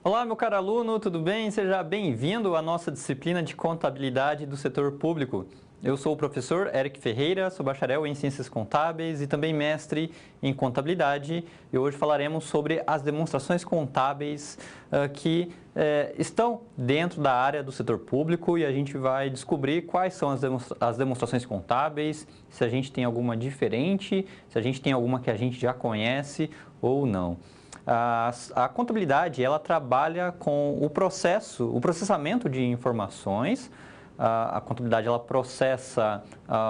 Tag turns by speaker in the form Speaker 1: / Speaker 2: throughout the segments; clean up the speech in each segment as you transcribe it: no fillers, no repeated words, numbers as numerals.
Speaker 1: Olá, meu caro aluno, tudo bem? Seja bem-vindo à nossa disciplina de contabilidade do setor público. Eu sou o professor Eric Ferreira, sou bacharel em Ciências Contábeis e também mestre em Contabilidade. E hoje falaremos sobre as demonstrações contábeis que estão dentro da área do setor público e a gente vai descobrir quais são as demonstrações contábeis, se a gente tem alguma diferente, se a gente tem alguma que a gente já conhece ou não. A contabilidade, ela trabalha com o processamento de informações. A contabilidade, ela processa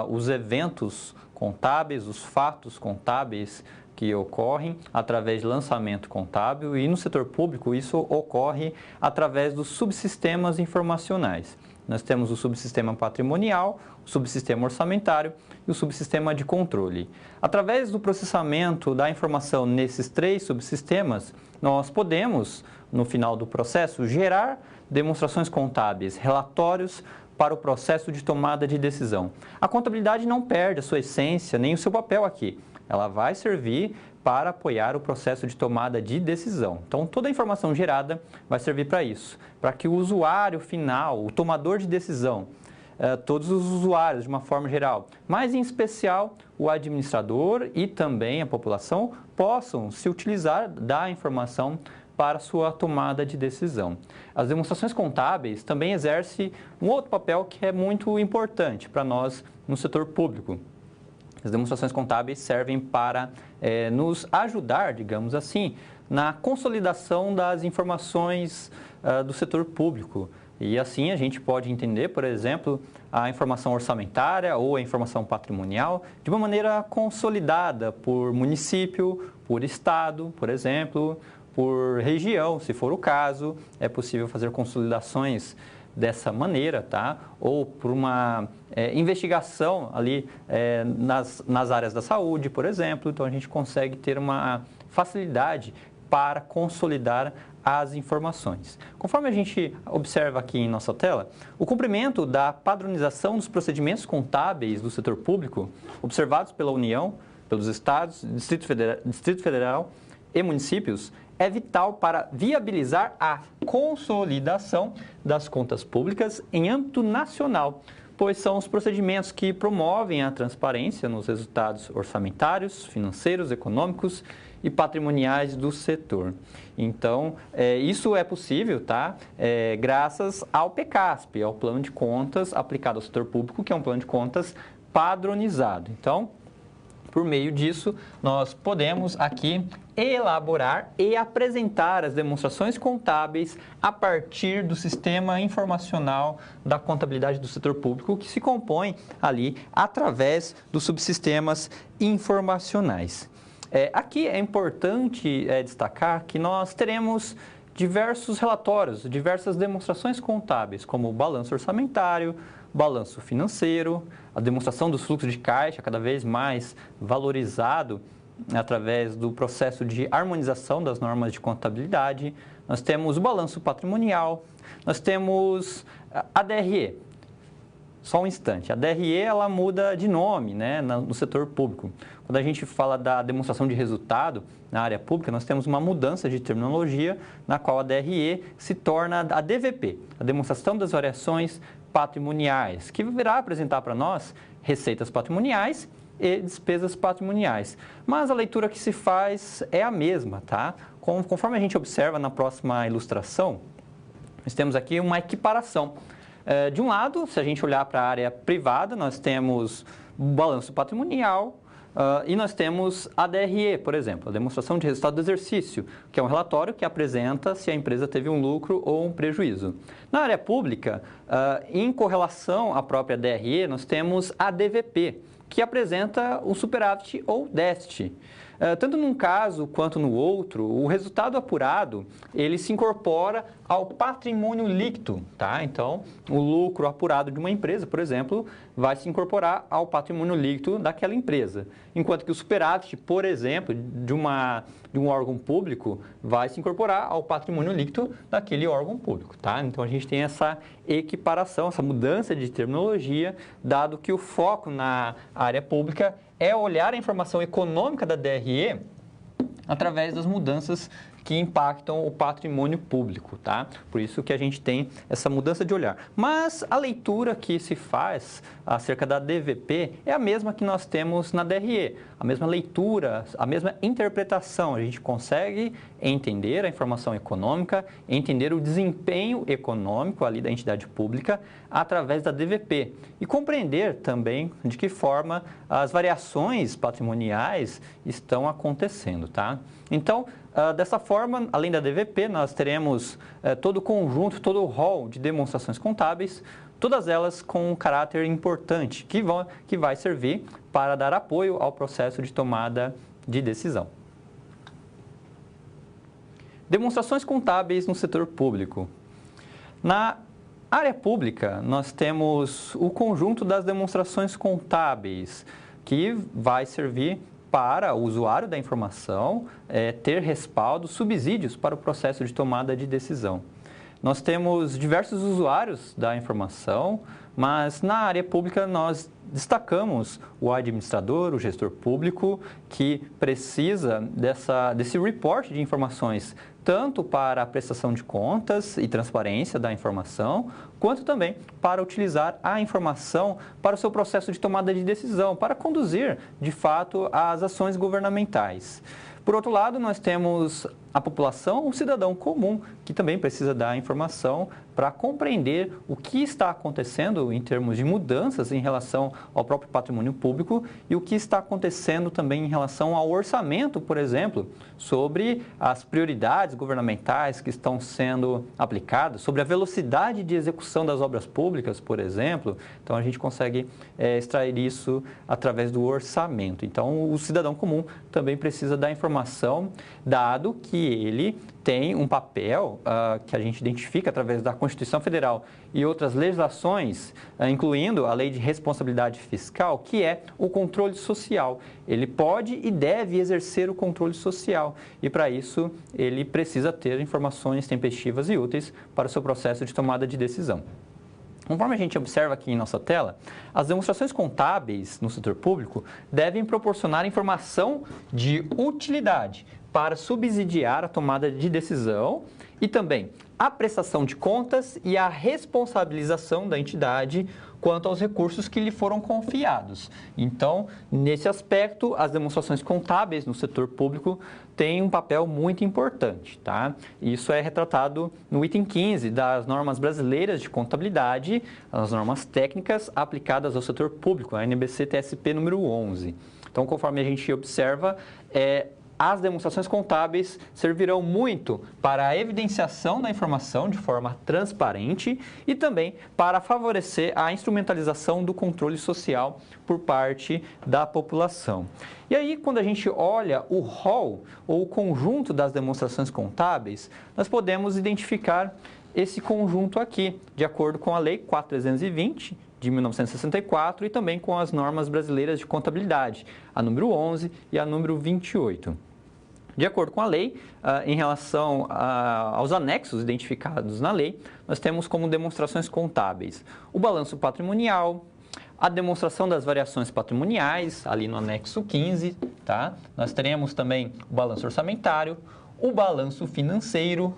Speaker 1: os eventos contábeis, os fatos contábeis que ocorrem através de lançamento contábil e no setor público isso ocorre através dos subsistemas informacionais. Nós temos o subsistema patrimonial, o subsistema orçamentário e o subsistema de controle. Através do processamento da informação nesses três subsistemas, nós podemos, no final do processo, gerar demonstrações contábeis, relatórios para o processo de tomada de decisão. A contabilidade não perde a sua essência nem o seu papel aqui. Ela vai servir para apoiar o processo de tomada de decisão. Então, toda a informação gerada vai servir para isso, para que o usuário final, o tomador de decisão, todos os usuários de uma forma geral, mas em especial o administrador e também a população, possam se utilizar da informação para sua tomada de decisão. As demonstrações contábeis também exercem um outro papel que é muito importante para nós no setor público. As demonstrações contábeis servem para nos ajudar, digamos assim, na consolidação das informações do setor público. E assim a gente pode entender, por exemplo, a informação orçamentária ou a informação patrimonial de uma maneira consolidada por município, por estado, por exemplo, por região, se for o caso. É possível fazer consolidações dessa maneira, tá? Ou por uma investigação ali nas áreas da saúde, por exemplo. Então, a gente consegue ter uma facilidade para consolidar as informações. Conforme a gente observa aqui em nossa tela, o cumprimento da padronização dos procedimentos contábeis do setor público, observados pela União, pelos estados, Distrito Federal e municípios, é vital para viabilizar a consolidação das contas públicas em âmbito nacional, pois são os procedimentos que promovem a transparência nos resultados orçamentários, financeiros, econômicos e patrimoniais do setor. Então, isso é possível, tá? Graças ao PCASP, ao Plano de Contas aplicado ao setor público, que é um plano de contas padronizado. Então, por meio disso, nós podemos aqui elaborar e apresentar as demonstrações contábeis a partir do sistema informacional da contabilidade do setor público, que se compõe ali através dos subsistemas informacionais. Aqui é importante destacar que nós teremos diversos relatórios, diversas demonstrações contábeis, como o balanço orçamentário, balanço financeiro, a demonstração dos fluxos de caixa cada vez mais valorizado através do processo de harmonização das normas de contabilidade. Nós temos o balanço patrimonial, nós temos a DRE. Só um instante, a DRE ela muda de nome, né, no setor público. Quando a gente fala da demonstração de resultado na área pública, nós temos uma mudança de terminologia na qual a DRE se torna a DVP, a demonstração das variações patrimoniais, que virá apresentar para nós receitas patrimoniais e despesas patrimoniais. Mas a leitura que se faz é a mesma, tá? Conforme a gente observa na próxima ilustração, nós temos aqui uma equiparação. De um lado, se a gente olhar para a área privada, nós temos o balanço patrimonial e nós temos a DRE, por exemplo, a demonstração de resultado do exercício, que é um relatório que apresenta se a empresa teve um lucro ou um prejuízo. Na área pública, em correlação à própria DRE, nós temos a DVP, que apresenta o superávit ou déficit. Tanto num caso quanto no outro, o resultado apurado, ele se incorpora ao patrimônio líquido, tá? Então, o lucro apurado de uma empresa, por exemplo, vai se incorporar ao patrimônio líquido daquela empresa. Enquanto que o superávit, por exemplo, de um órgão público, vai se incorporar ao patrimônio líquido daquele órgão público, tá? Então, a gente tem essa equiparação, essa mudança de terminologia, dado que o foco na área pública é olhar a informação econômica da DRE através das mudanças que impactam o patrimônio público, tá? Por isso que a gente tem essa mudança de olhar. Mas a leitura que se faz acerca da DVP é a mesma que nós temos na DRE, a mesma leitura, a mesma interpretação. A gente consegue entender a informação econômica, entender o desempenho econômico ali da entidade pública através da DVP e compreender também de que forma as variações patrimoniais estão acontecendo, tá? Então, dessa forma, além da DVP, nós teremos todo o conjunto, todo o rol de demonstrações contábeis, todas elas com um caráter importante, que vai servir para dar apoio ao processo de tomada de decisão. Demonstrações contábeis no setor público. Na área pública, nós temos o conjunto das demonstrações contábeis, que vai servir para o usuário da informação ter respaldo, subsídios para o processo de tomada de decisão. Nós temos diversos usuários da informação, mas na área pública nós destacamos o administrador, o gestor público, que precisa desse report de informações, tanto para a prestação de contas e transparência da informação, quanto também para utilizar a informação para o seu processo de tomada de decisão, para conduzir, de fato, as ações governamentais. Por outro lado, nós temos a população, o cidadão comum, que também precisa da informação para compreender o que está acontecendo em termos de mudanças em relação ao próprio patrimônio público e o que está acontecendo também em relação ao orçamento, por exemplo, sobre as prioridades governamentais que estão sendo aplicadas, sobre a velocidade de execução das obras públicas, por exemplo. Então, a gente consegue extrair isso através do orçamento. Então, o cidadão comum também precisa da informação, dado que ele tem um papel que a gente identifica através da Constituição Federal e outras legislações, incluindo a Lei de Responsabilidade Fiscal, que é o controle social. Ele pode e deve exercer o controle social e, para isso, ele precisa ter informações tempestivas e úteis para o seu processo de tomada de decisão. Conforme a gente observa aqui em nossa tela, as demonstrações contábeis no setor público devem proporcionar informação de utilidade para subsidiar a tomada de decisão e também a prestação de contas e a responsabilização da entidade quanto aos recursos que lhe foram confiados. Então, nesse aspecto, as demonstrações contábeis no setor público têm um papel muito importante, tá? Isso é retratado no item 15 das normas brasileiras de contabilidade, as normas técnicas aplicadas ao setor público, a NBC-TSP número 11. Então, conforme a gente observa, as demonstrações contábeis servirão muito para a evidenciação da informação de forma transparente e também para favorecer a instrumentalização do controle social por parte da população. E aí, quando a gente olha o rol ou o conjunto das demonstrações contábeis, nós podemos identificar esse conjunto aqui, de acordo com a Lei 4.320, de 1964 e também com as normas brasileiras de contabilidade, a número 11 e a número 28. De acordo com a lei, em relação aos anexos identificados na lei, nós temos como demonstrações contábeis o balanço patrimonial, a demonstração das variações patrimoniais, ali no anexo 15, tá? Nós teremos também o balanço orçamentário, o balanço financeiro,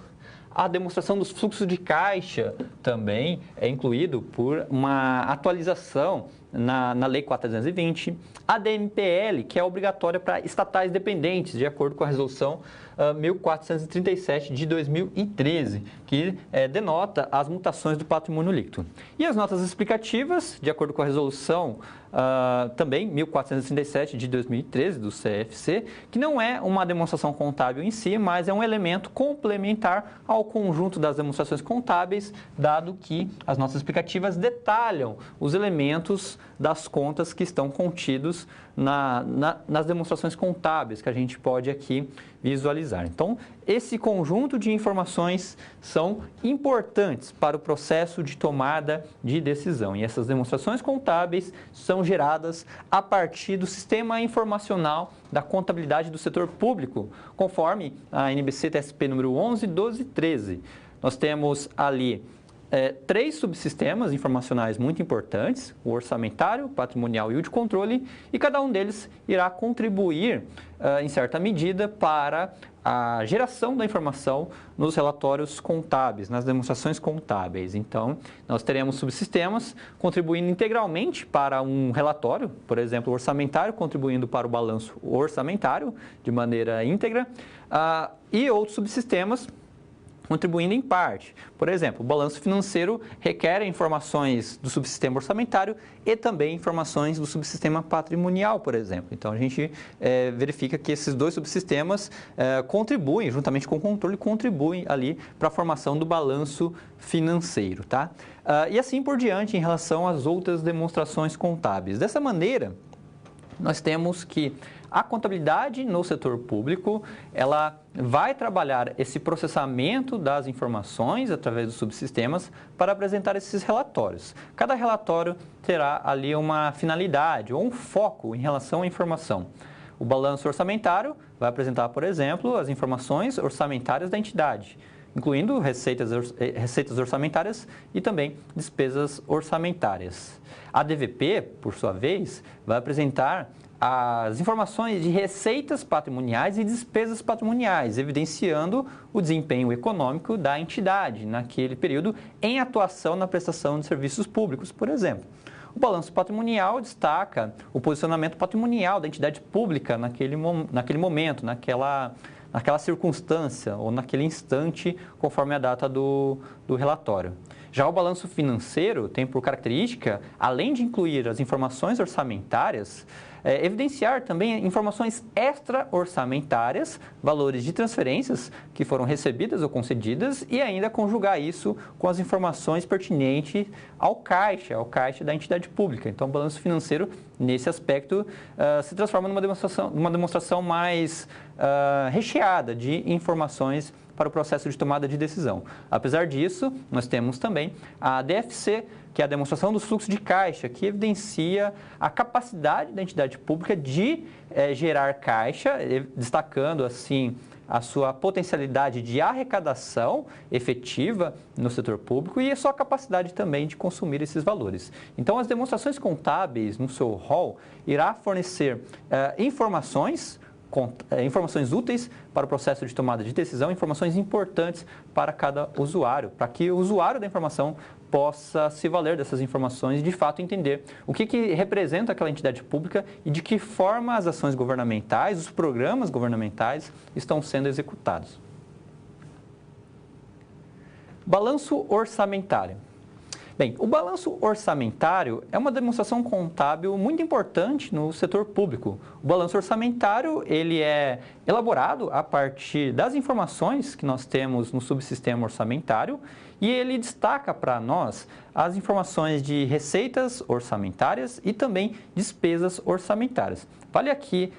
Speaker 1: a demonstração dos fluxos de caixa também é incluído por uma atualização na Lei 4.320, a DMPL, que é obrigatória para estatais dependentes, de acordo com a Resolução 1437 de 2013, que denota as mutações do patrimônio líquido. E as notas explicativas, de acordo com a Resolução também 1437 de 2013 do CFC, que não é uma demonstração contábil em si, mas é um elemento complementar ao conjunto das demonstrações contábeis, dado que as notas explicativas detalham os elementos das contas que estão contidos nas demonstrações contábeis que a gente pode aqui visualizar. Então, esse conjunto de informações são importantes para o processo de tomada de decisão. E essas demonstrações contábeis são geradas a partir do sistema informacional da contabilidade do setor público, conforme a NBC-TSP número 11, 12 e 13. Nós temos ali 3 subsistemas informacionais muito importantes, o orçamentário, o patrimonial e o de controle, e cada um deles irá contribuir, em certa medida, para a geração da informação nos relatórios contábeis, nas demonstrações contábeis. Então, nós teremos subsistemas contribuindo integralmente para um relatório, por exemplo, o orçamentário contribuindo para o balanço orçamentário de maneira íntegra, e outros subsistemas contribuindo em parte. Por exemplo, o balanço financeiro requer informações do subsistema orçamentário e também informações do subsistema patrimonial, por exemplo. Então, a gente verifica que esses dois subsistemas contribuem, juntamente com o controle, contribuem ali para a formação do balanço financeiro, tá? E assim por diante em relação às outras demonstrações contábeis. Dessa maneira, nós temos que a contabilidade no setor público, ela vai trabalhar esse processamento das informações através dos subsistemas para apresentar esses relatórios. Cada relatório terá ali uma finalidade ou um foco em relação à informação. O balanço orçamentário vai apresentar, por exemplo, as informações orçamentárias da entidade, incluindo receitas orçamentárias e também despesas orçamentárias. A DVP, por sua vez, vai apresentar as informações de receitas patrimoniais e despesas patrimoniais, evidenciando o desempenho econômico da entidade naquele período em atuação na prestação de serviços públicos, por exemplo. O balanço patrimonial destaca o posicionamento patrimonial da entidade pública naquele momento, naquela circunstância ou naquele instante, conforme a data do relatório. Já o balanço financeiro tem por característica, além de incluir as informações orçamentárias, evidenciar também informações extra-orçamentárias, valores de transferências que foram recebidas ou concedidas e ainda conjugar isso com as informações pertinentes ao caixa da entidade pública. Então, o balanço financeiro, nesse aspecto, se transforma numa demonstração mais recheada de informações para o processo de tomada de decisão. Apesar disso, nós temos também a DFC, que é a demonstração dos fluxos de caixa, que evidencia a capacidade da entidade pública de gerar caixa, destacando assim a sua potencialidade de arrecadação efetiva no setor público e a sua capacidade também de consumir esses valores. Então, as demonstrações contábeis no seu rol irá fornecer informações úteis para o processo de tomada de decisão, informações importantes para cada usuário, para que o usuário da informação possa se valer dessas informações e, de fato, entender o que representa aquela entidade pública e de que forma as ações governamentais, os programas governamentais estão sendo executados. Balanço orçamentário. Bem, o balanço orçamentário é uma demonstração contábil muito importante no setor público. O balanço orçamentário, ele é elaborado a partir das informações que nós temos no subsistema orçamentário e ele destaca para nós as informações de receitas orçamentárias e também despesas orçamentárias. Vale aqui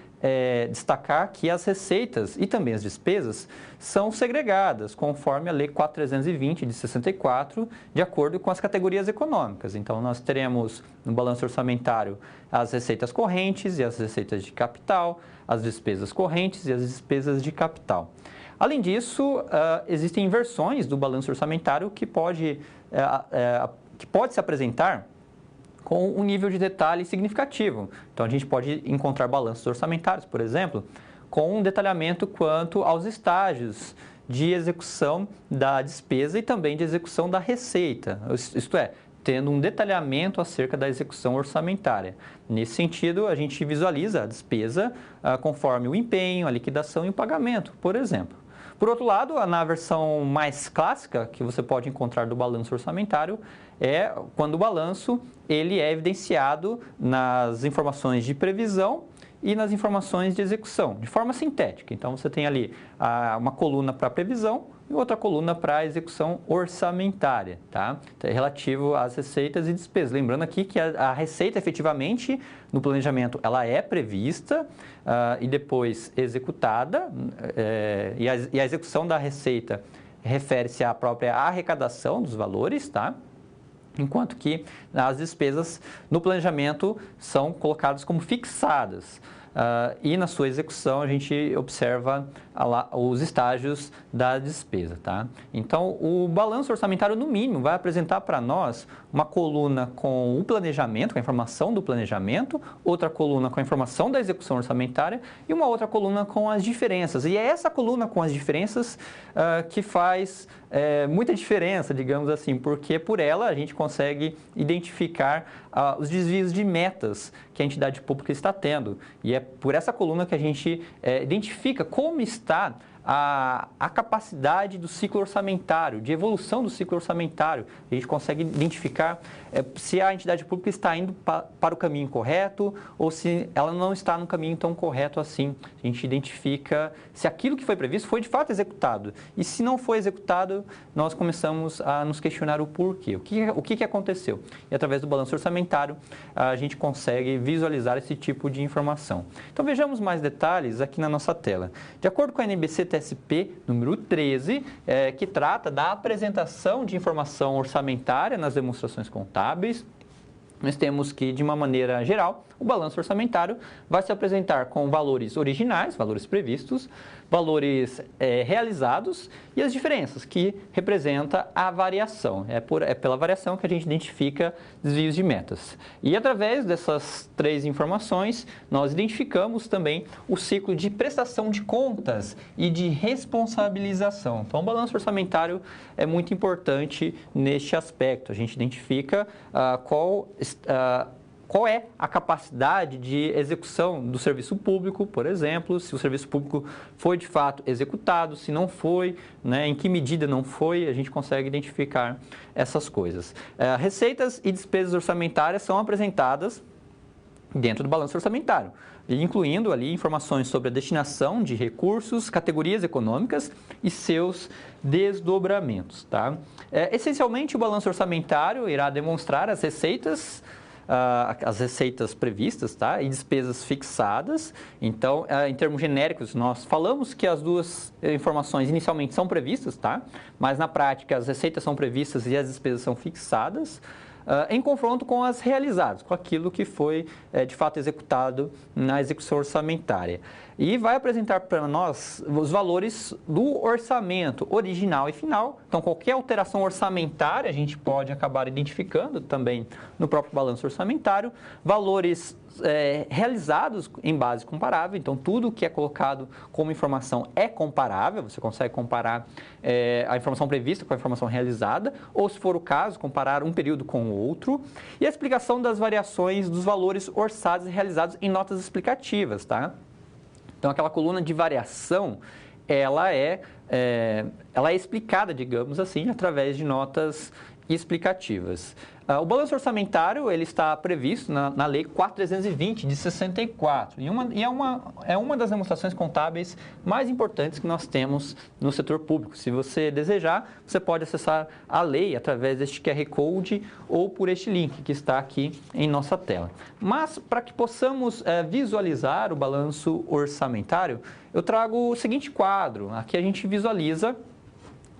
Speaker 1: destacar que as receitas e também as despesas são segregadas, conforme a Lei 4.320 de 64, de acordo com as categorias econômicas. Então, nós teremos no balanço orçamentário as receitas correntes e as receitas de capital, as despesas correntes e as despesas de capital. Além disso, existem versões do balanço orçamentário que pode se apresentar com um nível de detalhe significativo. Então, a gente pode encontrar balanços orçamentários, por exemplo, com um detalhamento quanto aos estágios de execução da despesa e também de execução da receita, isto é, tendo um detalhamento acerca da execução orçamentária. Nesse sentido, a gente visualiza a despesa conforme o empenho, a liquidação e o pagamento, por exemplo. Por outro lado, na versão mais clássica que você pode encontrar do balanço orçamentário, é quando o balanço ele é evidenciado nas informações de previsão e nas informações de execução, de forma sintética. Então, você tem ali uma coluna para previsão e outra coluna para execução orçamentária, tá? Então, é relativo às receitas e despesas. Lembrando aqui que a receita, efetivamente, no planejamento, ela é prevista e depois executada, e a execução da receita refere-se à própria arrecadação dos valores, tá? Enquanto que as despesas no planejamento são colocadas como fixadas. e na sua execução a gente observa os estágios da despesa, tá? Então, o balanço orçamentário, no mínimo, vai apresentar para nós uma coluna com o planejamento, com a informação do planejamento, outra coluna com a informação da execução orçamentária e uma outra coluna com as diferenças. E é essa coluna com as diferenças que faz muita diferença, digamos assim, porque por ela a gente consegue identificar os desvios de metas que a entidade pública está tendo. E é por essa coluna que a gente identifica como está a capacidade do ciclo orçamentário, de evolução do ciclo orçamentário. A gente consegue identificar se a entidade pública está indo para o caminho correto ou se ela não está no caminho tão correto assim. A gente identifica se aquilo que foi previsto foi de fato executado. E se não foi executado, nós começamos a nos questionar o porquê. O que aconteceu? E através do balanço orçamentário, a gente consegue visualizar esse tipo de informação. Então vejamos mais detalhes aqui na nossa tela. De acordo com a NBC-TSP número 13, que trata da apresentação de informação orçamentária nas demonstrações contábeis, nós temos que, de uma maneira geral, o balanço orçamentário vai se apresentar com valores originais, valores previstos, valores realizados e as diferenças, que representa a variação. É pela variação que a gente identifica desvios de metas. E através dessas três informações, nós identificamos também o ciclo de prestação de contas e de responsabilização. Então, o balanço orçamentário é muito importante neste aspecto. A gente identifica qual é a capacidade de execução do serviço público, por exemplo, se o serviço público foi de fato executado, se não foi, né, em que medida não foi, a gente consegue identificar essas coisas. Receitas e despesas orçamentárias são apresentadas dentro do balanço orçamentário, incluindo ali informações sobre a destinação de recursos, categorias econômicas e seus desdobramentos, tá? Essencialmente, o balanço orçamentário irá demonstrar as receitas previstas, tá? E despesas fixadas. Então, em termos genéricos, nós falamos que as duas informações inicialmente são previstas, tá? Mas na prática as receitas são previstas e as despesas são fixadas, em confronto com as realizadas, com aquilo que foi de fato executado na execução orçamentária. E vai apresentar para nós os valores do orçamento original e final. Então, qualquer alteração orçamentária a gente pode acabar identificando também no próprio balanço orçamentário. Valores realizados em base comparável. Então, tudo que é colocado como informação é comparável. Você consegue comparar a informação prevista com a informação realizada. Ou, se for o caso, comparar um período com o outro. E a explicação das variações dos valores orçados e realizados em notas explicativas, tá? Então, aquela coluna de variação, ela é explicada, digamos assim, através de notas explicativas. O balanço orçamentário ele está previsto na Lei 4.320 de 64 e é uma das demonstrações contábeis mais importantes que nós temos no setor público. Se você desejar, você pode acessar a lei através deste QR Code ou por este link que está aqui em nossa tela. Mas, para que possamos visualizar o balanço orçamentário, eu trago o seguinte quadro. Aqui a gente visualiza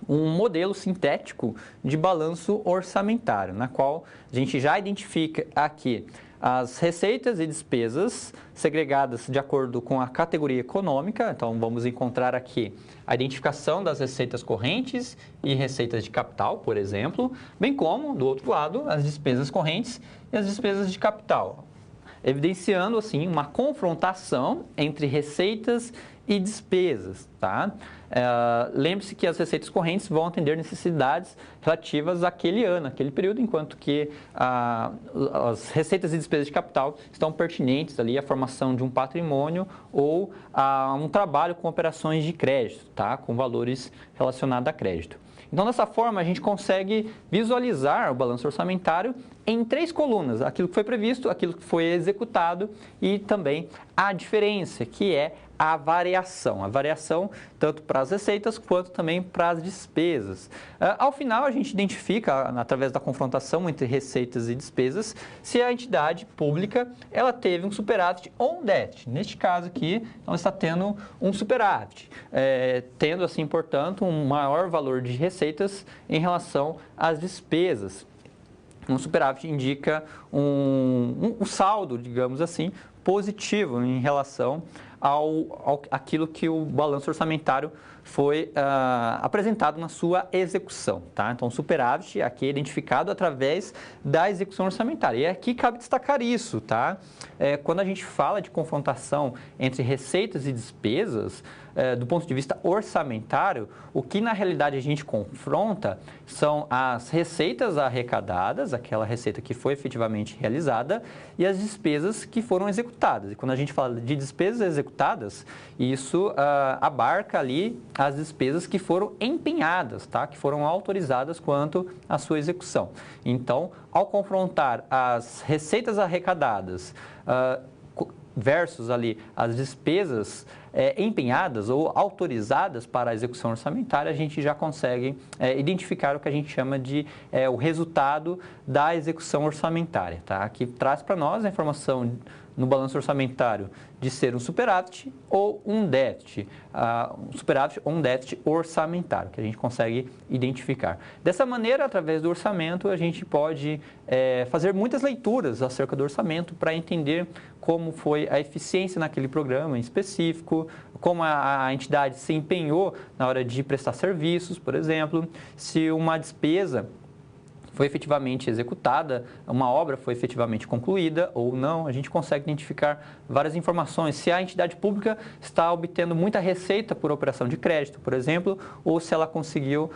Speaker 1: um modelo sintético de balanço orçamentário, na qual a gente já identifica aqui as receitas e despesas segregadas de acordo com a categoria econômica. Então, vamos encontrar aqui a identificação das receitas correntes e receitas de capital, por exemplo, bem como, do outro lado, as despesas correntes e as despesas de capital, evidenciando, assim, uma confrontação entre receitas e despesas, tá? Lembre-se que as receitas correntes vão atender necessidades relativas àquele ano, àquele período, enquanto que as receitas e despesas de capital estão pertinentes ali à formação de um patrimônio ou a um trabalho com operações de crédito, tá? Com valores relacionados a crédito. Então, dessa forma, a gente consegue visualizar o balanço orçamentário em três colunas: aquilo que foi previsto, aquilo que foi executado e também a diferença, que é a variação. A variação tanto para as receitas quanto também para as despesas. Ao final, a gente identifica, através da confrontação entre receitas e despesas, se a entidade pública ela teve um superávit ou um déficit. Neste caso aqui, ela está tendo um superávit, tendo assim, portanto, um maior valor de receitas em relação às despesas. Um superávit indica um saldo, digamos assim, positivo em relação aquilo que o balanço orçamentário foi apresentado na sua execução, tá? Então, o superávit aqui é identificado através da execução orçamentária. E aqui cabe destacar isso, tá? Quando a gente fala de confrontação entre receitas e despesas, do ponto de vista orçamentário, o que na realidade a gente confronta são as receitas arrecadadas, aquela receita que foi efetivamente realizada, e as despesas que foram executadas. E quando a gente fala de despesas executadas, isso abarca ali as despesas que foram empenhadas, tá? Que foram autorizadas quanto à sua execução. Então, ao confrontar as receitas arrecadadas versus ali as despesas empenhadas ou autorizadas para a execução orçamentária, a gente já consegue identificar o que a gente chama de o resultado da execução orçamentária, tá? Que traz para nós a informação no balanço orçamentário de ser um superávit ou um déficit, um superávit ou um déficit orçamentário, que a gente consegue identificar. Dessa maneira, através do orçamento, a gente pode fazer muitas leituras acerca do orçamento para entender como foi a eficiência naquele programa em específico, como a entidade se empenhou na hora de prestar serviços, por exemplo, se uma despesa foi efetivamente executada, uma obra foi efetivamente concluída ou não, a gente consegue identificar várias informações. Se a entidade pública está obtendo muita receita por operação de crédito, por exemplo, ou se ela conseguiu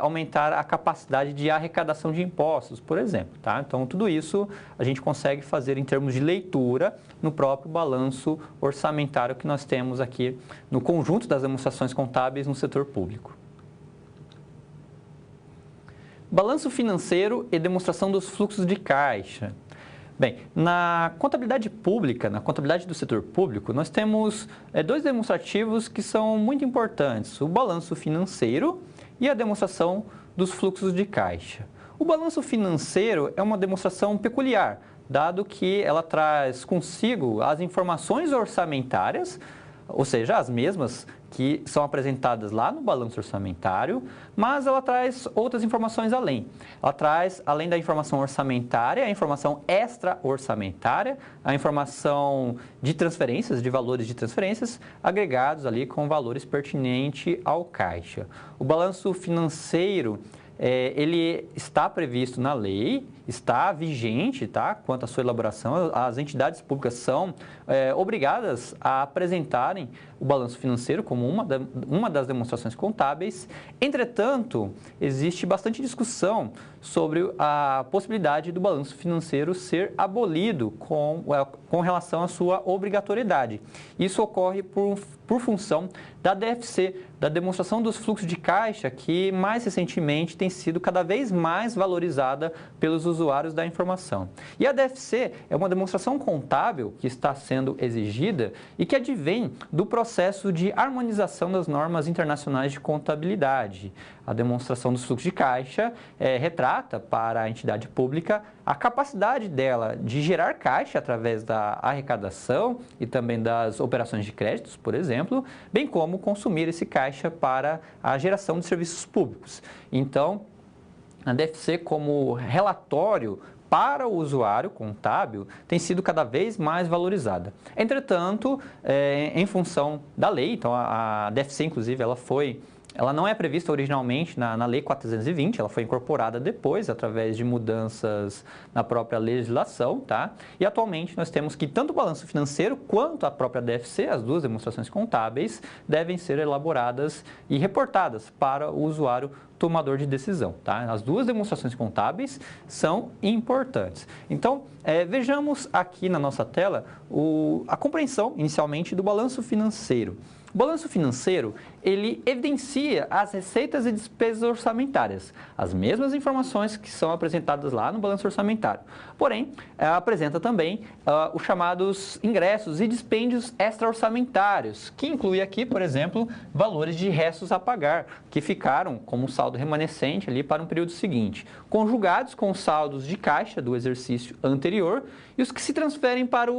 Speaker 1: aumentar a capacidade de arrecadação de impostos, por exemplo, tá? Então, tudo isso a gente consegue fazer em termos de leitura no próprio balanço orçamentário que nós temos aqui no conjunto das demonstrações contábeis no setor público. Balanço financeiro e demonstração dos fluxos de caixa. Bem, na contabilidade pública, na contabilidade do setor público, nós temos dois demonstrativos que são muito importantes: o balanço financeiro e a demonstração dos fluxos de caixa. O balanço financeiro é uma demonstração peculiar, dado que ela traz consigo as informações orçamentárias, ou seja, as mesmas que são apresentadas lá no balanço orçamentário, mas ela traz outras informações além. Ela traz, além da informação orçamentária, a informação extra-orçamentária, a informação de transferências, de valores de transferências, agregados ali com valores pertinentes ao caixa. O balanço financeiro, ele está previsto na lei, está vigente, tá? Quanto à sua elaboração, as entidades públicas são obrigadas a apresentarem o balanço financeiro como uma das demonstrações contábeis. Entretanto, existe bastante discussão sobre a possibilidade do balanço financeiro ser abolido com relação à sua obrigatoriedade. Isso ocorre por função da DFC, da demonstração dos fluxos de caixa, que mais recentemente tem sido cada vez mais valorizada pelos usuários da informação. E a DFC é uma demonstração contábil que está sendo exigida e que advém do processo de harmonização das normas internacionais de contabilidade. A demonstração dos fluxos de caixa retrata para a entidade pública a capacidade dela de gerar caixa através da arrecadação e também das operações de créditos, por exemplo, bem como consumir esse caixa para a geração de serviços públicos. Então, a DFC como relatório para o usuário contábil tem sido cada vez mais valorizada. Entretanto, em função da lei, então a DFC, inclusive, ela não é prevista originalmente na Lei 420, ela foi incorporada depois, através de mudanças na própria legislação, tá? E atualmente nós temos que tanto o balanço financeiro quanto a própria DFC, as duas demonstrações contábeis, devem ser elaboradas e reportadas para o usuário tomador de decisão, tá? As duas demonstrações contábeis são importantes. Então, vejamos aqui na nossa tela a compreensão, inicialmente, do balanço financeiro. O balanço financeiro, ele evidencia as receitas e despesas orçamentárias, as mesmas informações que são apresentadas lá no balanço orçamentário. Porém, apresenta também os chamados ingressos e dispêndios extra-orçamentários, que inclui aqui, por exemplo, valores de restos a pagar, que ficaram como saldo remanescente ali para um período seguinte, conjugados com os saldos de caixa do exercício anterior e os que se transferem para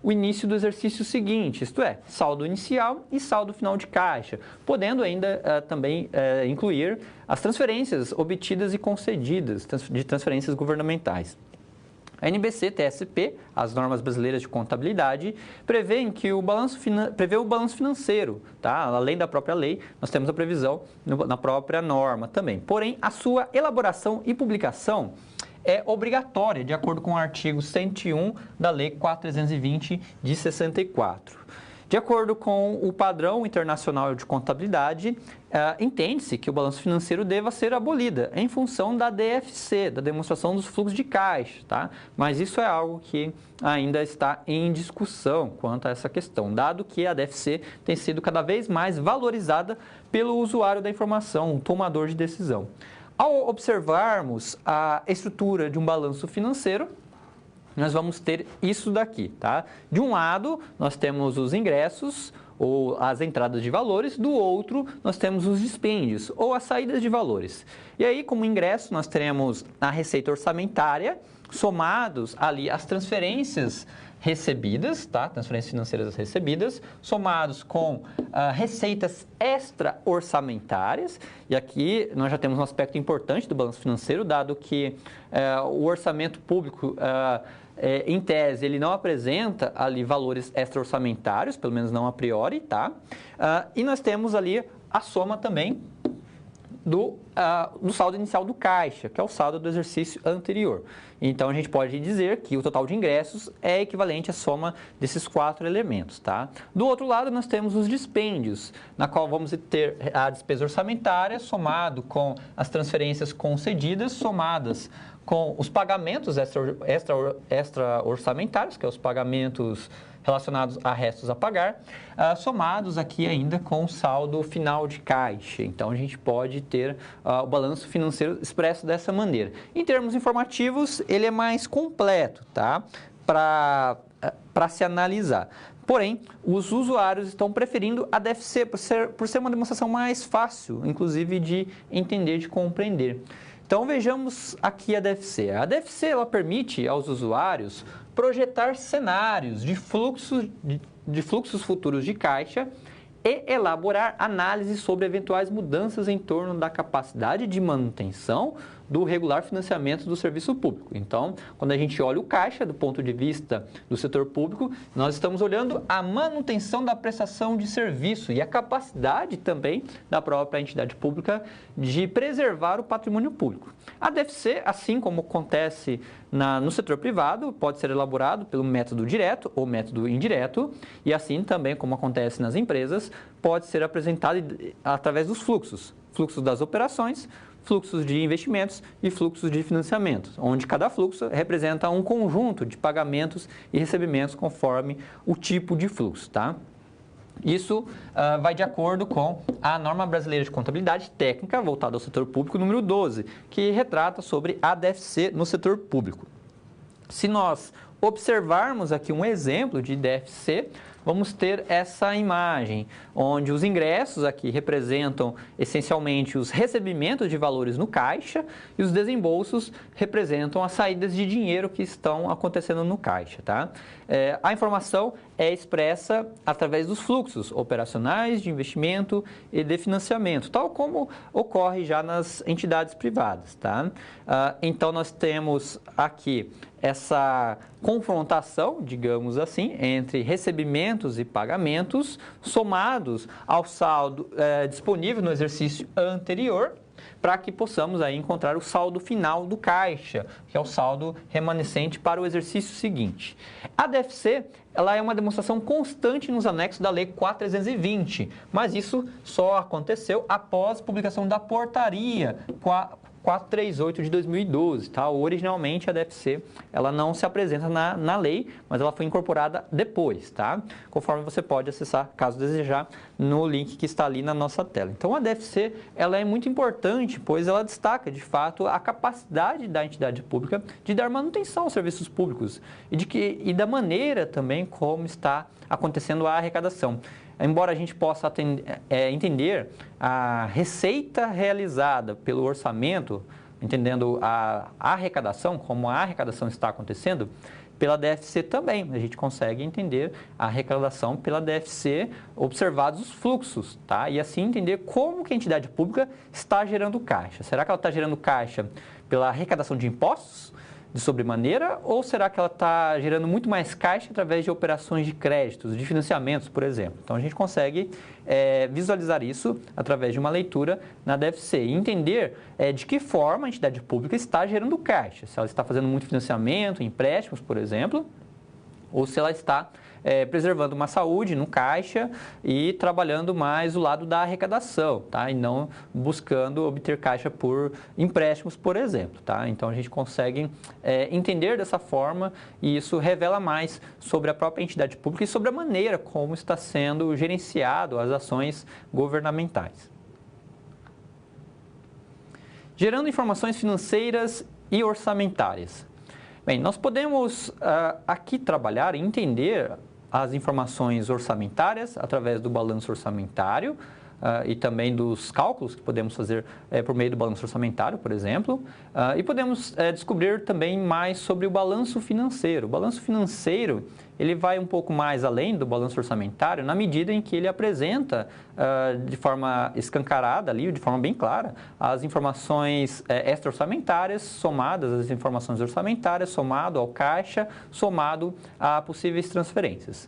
Speaker 1: o início do exercício seguinte, isto é, saldo inicial e saldo final de caixa, podendo ainda também incluir as transferências obtidas e concedidas, de transferências governamentais. A NBC-TSP, as normas brasileiras de contabilidade, prevêem que o balanço financeiro, tá? Além da própria lei, nós temos a previsão na própria norma também. Porém, a sua elaboração e publicação é obrigatória, de acordo com o artigo 101 da Lei 4.320 de 64. De acordo com o padrão internacional de contabilidade, entende-se que o balanço financeiro deva ser abolida em função da DFC, da demonstração dos fluxos de caixa, tá? Mas isso é algo que ainda está em discussão quanto a essa questão, dado que a DFC tem sido cada vez mais valorizada pelo usuário da informação, o tomador de decisão. Ao observarmos a estrutura de um balanço financeiro, nós vamos ter isso daqui, tá? De um lado, nós temos os ingressos ou as entradas de valores, do outro, nós temos os dispêndios ou as saídas de valores. E aí, como ingresso, nós teremos a receita orçamentária, somados ali as transferências recebidas, tá? Transferências financeiras recebidas, somados com receitas extra-orçamentárias. E aqui nós já temos um aspecto importante do balanço financeiro, dado que o orçamento público, em tese, ele não apresenta ali valores extra-orçamentários, pelo menos não a priori, tá? E nós temos ali a soma também do saldo inicial do caixa, que é o saldo do exercício anterior. Então, a gente pode dizer que o total de ingressos é equivalente à soma desses 4 elementos, tá? Do outro lado, nós temos os dispêndios, na qual vamos ter a despesa orçamentária somado com as transferências concedidas, somadas com os pagamentos extra-orçamentários, que é os pagamentos relacionados a restos a pagar, somados aqui ainda com o saldo final de caixa. Então, a gente pode ter o balanço financeiro expresso dessa maneira. Em termos informativos, ele é mais completo, tá? Para se analisar. Porém, os usuários estão preferindo a DFC por ser uma demonstração mais fácil, inclusive de entender, de compreender. Então, vejamos aqui a DFC. A DFC ela permite aos usuários projetar cenários de fluxos futuros de caixa e elaborar análises sobre eventuais mudanças em torno da capacidade de manutenção do regular financiamento do serviço público. Então, quando a gente olha o caixa do ponto de vista do setor público, nós estamos olhando a manutenção da prestação de serviço e a capacidade também da própria entidade pública de preservar o patrimônio público. A DFC, assim como acontece no setor privado, pode ser elaborado pelo método direto ou método indireto, e assim também como acontece nas empresas, pode ser apresentado através dos fluxos das operações, fluxos de investimentos e fluxos de financiamentos, onde cada fluxo representa um conjunto de pagamentos e recebimentos conforme o tipo de fluxo, tá? Isso vai de acordo com a norma brasileira de contabilidade técnica voltada ao setor público número 12, que retrata sobre a DFC no setor público. Se nós observarmos aqui um exemplo de DFC, vamos ter essa imagem, onde os ingressos aqui representam essencialmente os recebimentos de valores no caixa e os desembolsos representam as saídas de dinheiro que estão acontecendo no caixa, tá? A informação é expressa através dos fluxos operacionais de investimento e de financiamento, tal como ocorre já nas entidades privadas, tá? Então, nós temos aqui essa confrontação, digamos assim, entre recebimentos e pagamentos somados ao saldo disponível no exercício anterior, para que possamos aí encontrar o saldo final do caixa, que é o saldo remanescente para o exercício seguinte. A DFC, ela é uma demonstração constante nos anexos da Lei 4.320, mas isso só aconteceu após a publicação da portaria 438 de 2012, tá? Originalmente a DFC, ela não se apresenta na lei, mas ela foi incorporada depois, tá? Conforme você pode acessar, caso desejar, no link que está ali na nossa tela. Então, a DFC, ela é muito importante, pois ela destaca, de fato, a capacidade da entidade pública de dar manutenção aos serviços públicos e da maneira também como está acontecendo a arrecadação. Embora a gente possa entender a receita realizada pelo orçamento, entendendo a arrecadação, como a arrecadação está acontecendo, pela DFC também. A gente consegue entender a arrecadação pela DFC, observados os fluxos, tá? E assim entender como que a entidade pública está gerando caixa. Será que ela está gerando caixa pela arrecadação de impostos? de sobremaneira ou será que ela está gerando muito mais caixa através de operações de créditos, de financiamentos, por exemplo? Então, a gente consegue visualizar isso através de uma leitura na DFC e entender de que forma a entidade pública está gerando caixa. Se ela está fazendo muito financiamento, empréstimos, por exemplo, ou se ela está preservando uma saúde no caixa e trabalhando mais o lado da arrecadação, tá? E não buscando obter caixa por empréstimos, por exemplo, tá? Então, a gente consegue entender dessa forma e isso revela mais sobre a própria entidade pública e sobre a maneira como está sendo gerenciado as ações governamentais. Gerando informações financeiras e orçamentárias. Bem, nós podemos aqui trabalhar e entender as informações orçamentárias através do balanço orçamentário e também dos cálculos que podemos fazer por meio do balanço orçamentário, por exemplo, e podemos descobrir também mais sobre o balanço financeiro. O balanço financeiro, ele vai um pouco mais além do balanço orçamentário na medida em que ele apresenta de forma escancarada ali, de forma bem clara, as informações extra-orçamentárias somadas às informações orçamentárias, somado ao caixa, somado a possíveis transferências.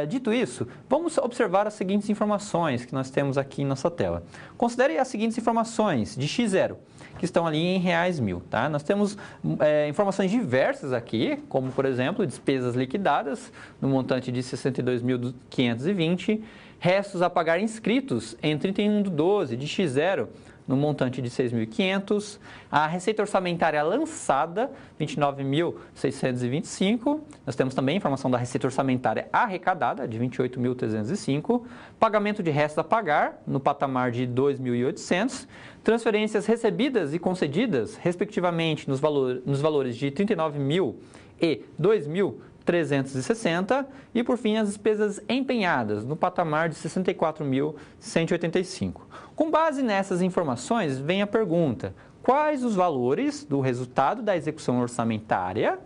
Speaker 1: Dito isso, vamos observar as seguintes informações que nós temos aqui em nossa tela. Considere as seguintes informações de X0, que estão ali em R$1.000, tá? Nós temos informações diversas aqui, como, por exemplo, despesas liquidadas no montante de 62.520, restos a pagar inscritos em 31/12 de X0 no montante de 6.500, a receita orçamentária lançada, 29.625, nós temos também a informação da receita orçamentária arrecadada, de 28.305, pagamento de restos a pagar, no patamar de 2.800, transferências recebidas e concedidas, respectivamente, nos valores de 39.000 e 2.360 e, por fim, as despesas empenhadas no patamar de 64.185. Com base nessas informações, vem a pergunta: quais os valores do resultado da execução orçamentária,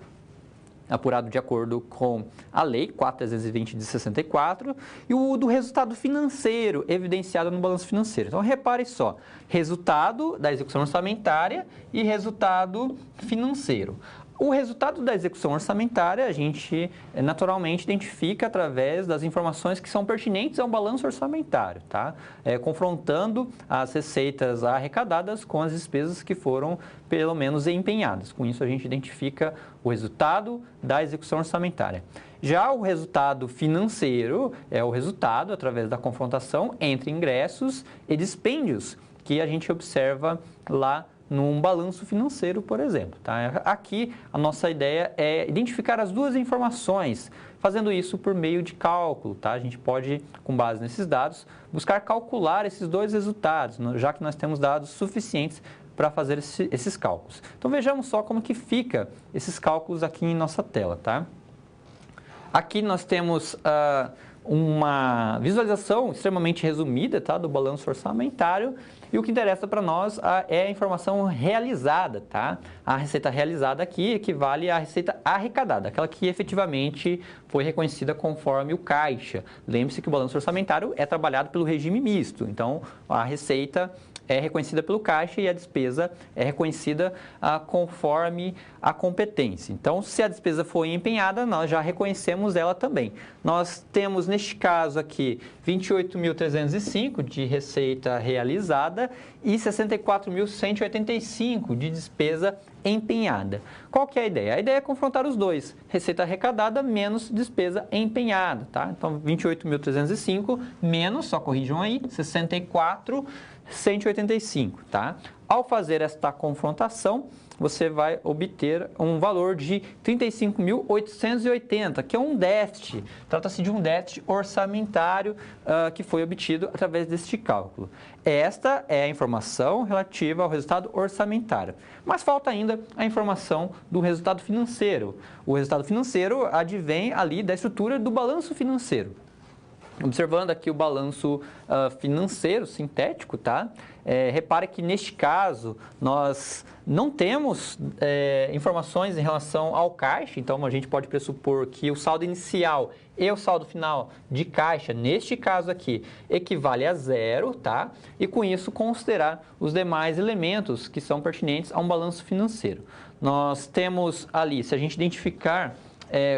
Speaker 1: apurado de acordo com a Lei 4.320 de 64, e o do resultado financeiro, evidenciado no balanço financeiro? Então, repare só, resultado da execução orçamentária e resultado financeiro. O resultado da execução orçamentária a gente naturalmente identifica através das informações que são pertinentes ao balanço orçamentário, tá? Confrontando as receitas arrecadadas com as despesas que foram pelo menos empenhadas. Com isso a gente identifica o resultado da execução orçamentária. Já o resultado financeiro é o resultado através da confrontação entre ingressos e dispêndios que a gente observa lá num balanço financeiro, por exemplo, tá? Aqui a nossa ideia é identificar as duas informações, fazendo isso por meio de cálculo, tá? A gente pode, com base nesses dados, buscar calcular esses dois resultados, já que nós temos dados suficientes para fazer esses cálculos. Então vejamos só como que fica esses cálculos aqui em nossa tela, tá? Aqui nós temos uma visualização extremamente resumida, tá, do balanço orçamentário, e o que interessa para nós é a informação realizada, tá? A receita realizada aqui equivale à receita arrecadada, aquela que efetivamente foi reconhecida conforme o caixa. Lembre-se que o balanço orçamentário é trabalhado pelo regime misto, então a receita é reconhecida pelo caixa e a despesa é reconhecida conforme a competência. Então, se a despesa foi empenhada, nós já reconhecemos ela também. Nós temos, neste caso aqui, 28.305 de receita realizada e 64.185 de despesa empenhada. Qual que é a ideia? A ideia é confrontar os dois, receita arrecadada menos despesa empenhada, tá? Então, 28.305 menos, só corrijam aí, 64.185, tá? Ao fazer esta confrontação, você vai obter um valor de 35.880, que é um déficit. Trata-se de um déficit orçamentário que foi obtido através deste cálculo. Esta é a informação relativa ao resultado orçamentário. Mas falta ainda a informação do resultado financeiro. O resultado financeiro advém ali da estrutura do balanço financeiro. Observando aqui o balanço financeiro sintético, tá? Repare que neste caso nós não temos informações em relação ao caixa, então a gente pode pressupor que o saldo inicial e o saldo final de caixa, neste caso aqui, equivale a zero, tá? E com isso considerar os demais elementos que são pertinentes a um balanço financeiro. Nós temos ali, se a gente identificar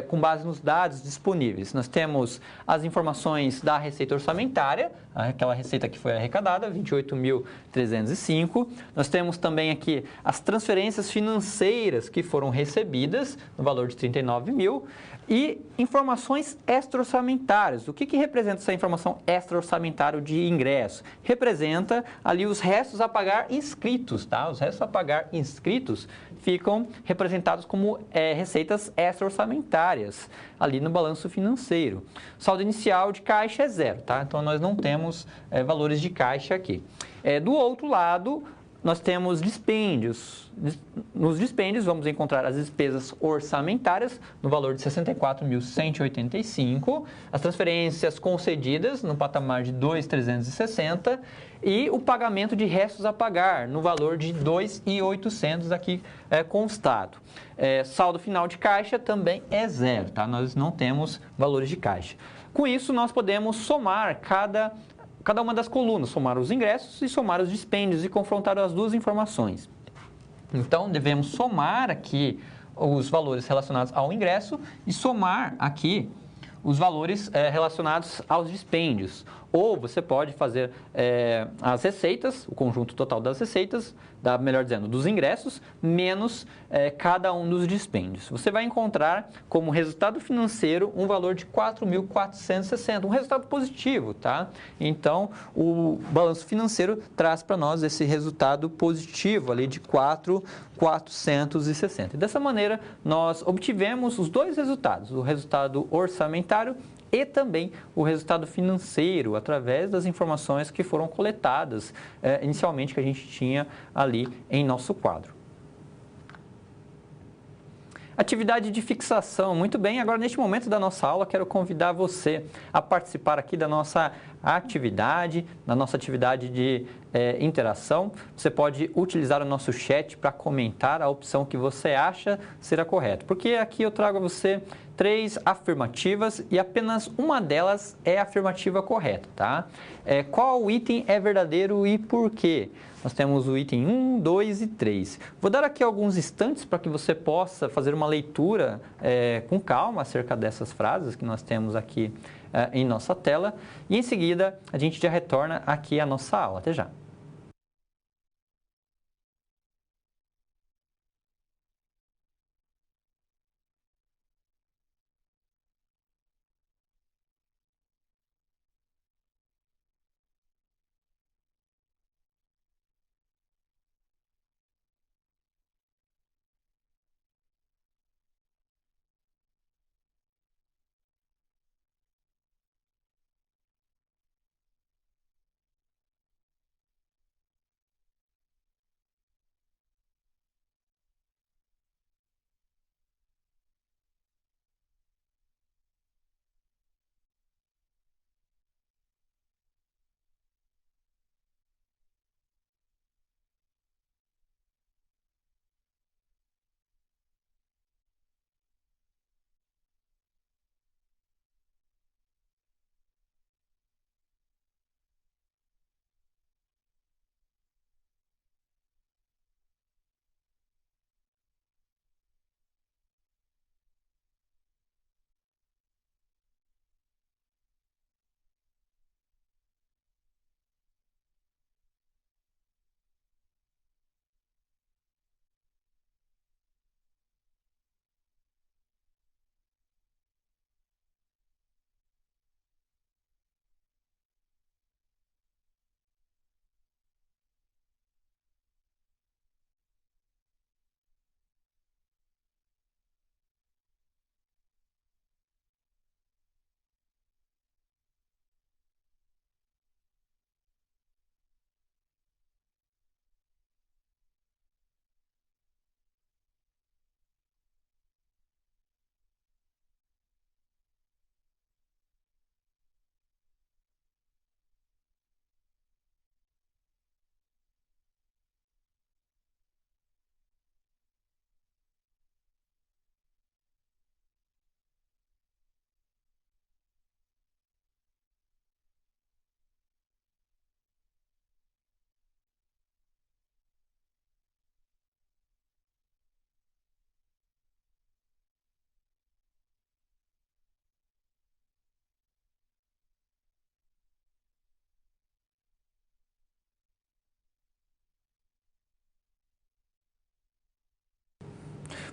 Speaker 1: com base nos dados disponíveis. Nós temos as informações da receita orçamentária, aquela receita que foi arrecadada, 28.305. Nós temos também aqui as transferências financeiras que foram recebidas, no valor de 39 mil. E informações extra-orçamentárias. O que representa essa informação extra-orçamentária de ingresso? Representa ali os restos a pagar inscritos, tá? Os restos a pagar inscritos ficam representados como receitas extra-orçamentárias ali no balanço financeiro. Saldo inicial de caixa é zero, tá? Então nós não temos valores de caixa aqui. Do outro lado, nós temos dispêndios. Nos dispêndios, vamos encontrar as despesas orçamentárias no valor de 64.185, as transferências concedidas no patamar de 2.360 e o pagamento de restos a pagar no valor de 2.800 aqui constado. Saldo final de caixa também é zero, tá? Nós não temos valores de caixa. Com isso, nós podemos somar cada uma das colunas, somar os ingressos e somar os dispêndios e confrontar as duas informações. Então, devemos somar aqui os valores relacionados ao ingresso e somar aqui os valores relacionados aos dispêndios. Ou você pode fazer as receitas, o conjunto total das receitas, melhor dizendo, dos ingressos, menos cada um dos dispêndios. Você vai encontrar como resultado financeiro um valor de 4.460, um resultado positivo, tá? Então, o balanço financeiro traz para nós esse resultado positivo ali de 4.460. Dessa maneira, nós obtivemos os dois resultados, o resultado orçamentário e também o resultado financeiro, através das informações que foram coletadas inicialmente, que a gente tinha ali em nosso quadro. Atividade de fixação. Muito bem, agora neste momento da nossa aula, quero convidar você a participar aqui da nossa atividade, de interação. Você pode utilizar o nosso chat para comentar a opção que você acha ser a correta. Porque aqui eu trago a você 3 afirmativas e apenas uma delas é a afirmativa correta, tá? Qual item é verdadeiro e por quê? Nós temos o item 1, 2 e 3. Vou dar aqui alguns instantes para que você possa fazer uma leitura com calma acerca dessas frases que nós temos aqui em nossa tela. E em seguida, a gente já retorna aqui à nossa aula. Até já!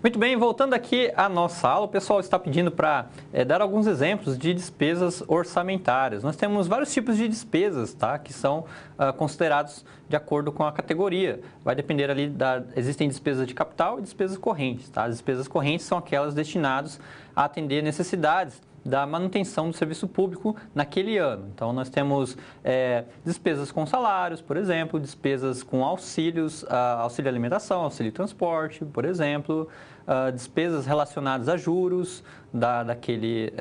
Speaker 1: Muito bem, voltando aqui à nossa aula, o pessoal está pedindo para dar alguns exemplos de despesas orçamentárias. Nós temos vários tipos de despesas, tá? Que são considerados de acordo com a categoria. Vai depender ali existem despesas de capital e despesas correntes, tá? As despesas correntes são aquelas destinadas a atender necessidades da manutenção do serviço público naquele ano. Então, nós temos despesas com salários, por exemplo, despesas com auxílios, auxílio alimentação, auxílio transporte, por exemplo, despesas relacionadas a juros daquele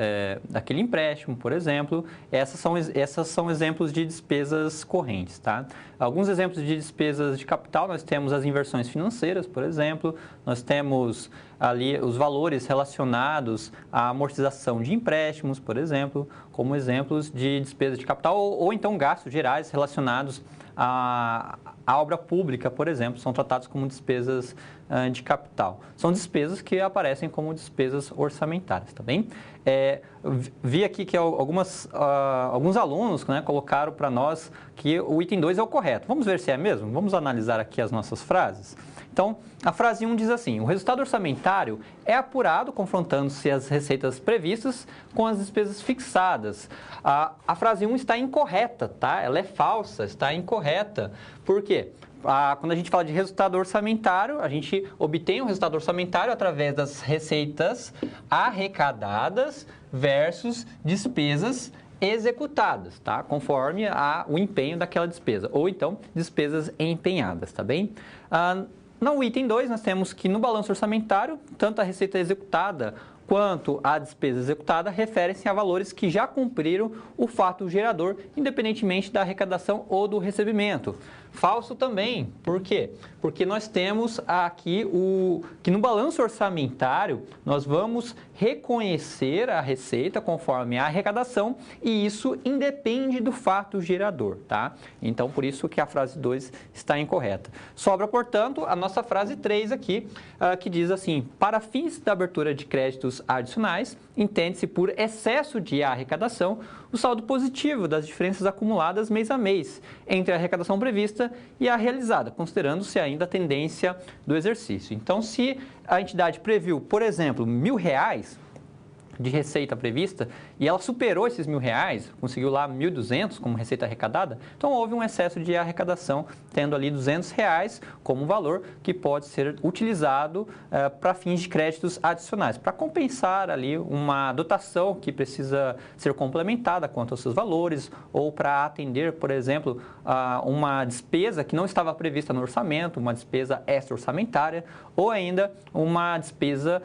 Speaker 1: empréstimo, por exemplo. Essas são exemplos de despesas correntes, tá? Alguns exemplos de despesas de capital, nós temos as inversões financeiras, por exemplo, nós temos ali os valores relacionados à amortização de empréstimos, por exemplo, como exemplos de despesas de capital ou então gastos gerais relacionados à obra pública, por exemplo, são tratados como despesas de capital. São despesas que aparecem como despesas orçamentárias, tá bem? Vi aqui que alguns alunos, né, colocaram para nós que o item 2 é o correto. Vamos ver se é mesmo? Vamos analisar aqui as nossas frases? Então, a frase 1 diz assim: o resultado orçamentário é apurado confrontando-se as receitas previstas com as despesas fixadas. A frase 1 está incorreta, tá? Ela é falsa, está incorreta. Por quê? Quando a gente fala de resultado orçamentário, a gente obtém o resultado orçamentário através das receitas arrecadadas versus despesas executadas, tá? Conforme o empenho daquela despesa, ou então despesas empenhadas, tá bem? No item 2, nós temos que no balanço orçamentário, tanto a receita executada quanto a despesa executada referem-se a valores que já cumpriram o fato gerador, independentemente da arrecadação ou do recebimento. Falso também. Por quê? Porque nós temos aqui que no balanço orçamentário nós vamos reconhecer a receita conforme a arrecadação e isso independe do fato gerador, tá? Então, por isso que a frase 2 está incorreta. Sobra, portanto, a nossa frase 3 aqui, que diz assim: para fins da abertura de créditos adicionais, entende-se por excesso de arrecadação o saldo positivo das diferenças acumuladas mês a mês entre a arrecadação prevista e a realizada, considerando-se ainda a tendência do exercício. Então, se a entidade previu, por exemplo, R$1.000 de receita prevista e ela superou esses R$1.000, conseguiu lá 1.200 como receita arrecadada, então houve um excesso de arrecadação, tendo ali R$200 como valor que pode ser utilizado para fins de créditos adicionais, para compensar ali uma dotação que precisa ser complementada quanto aos seus valores ou para atender, por exemplo, uma despesa que não estava prevista no orçamento, uma despesa extra-orçamentária ou ainda uma despesa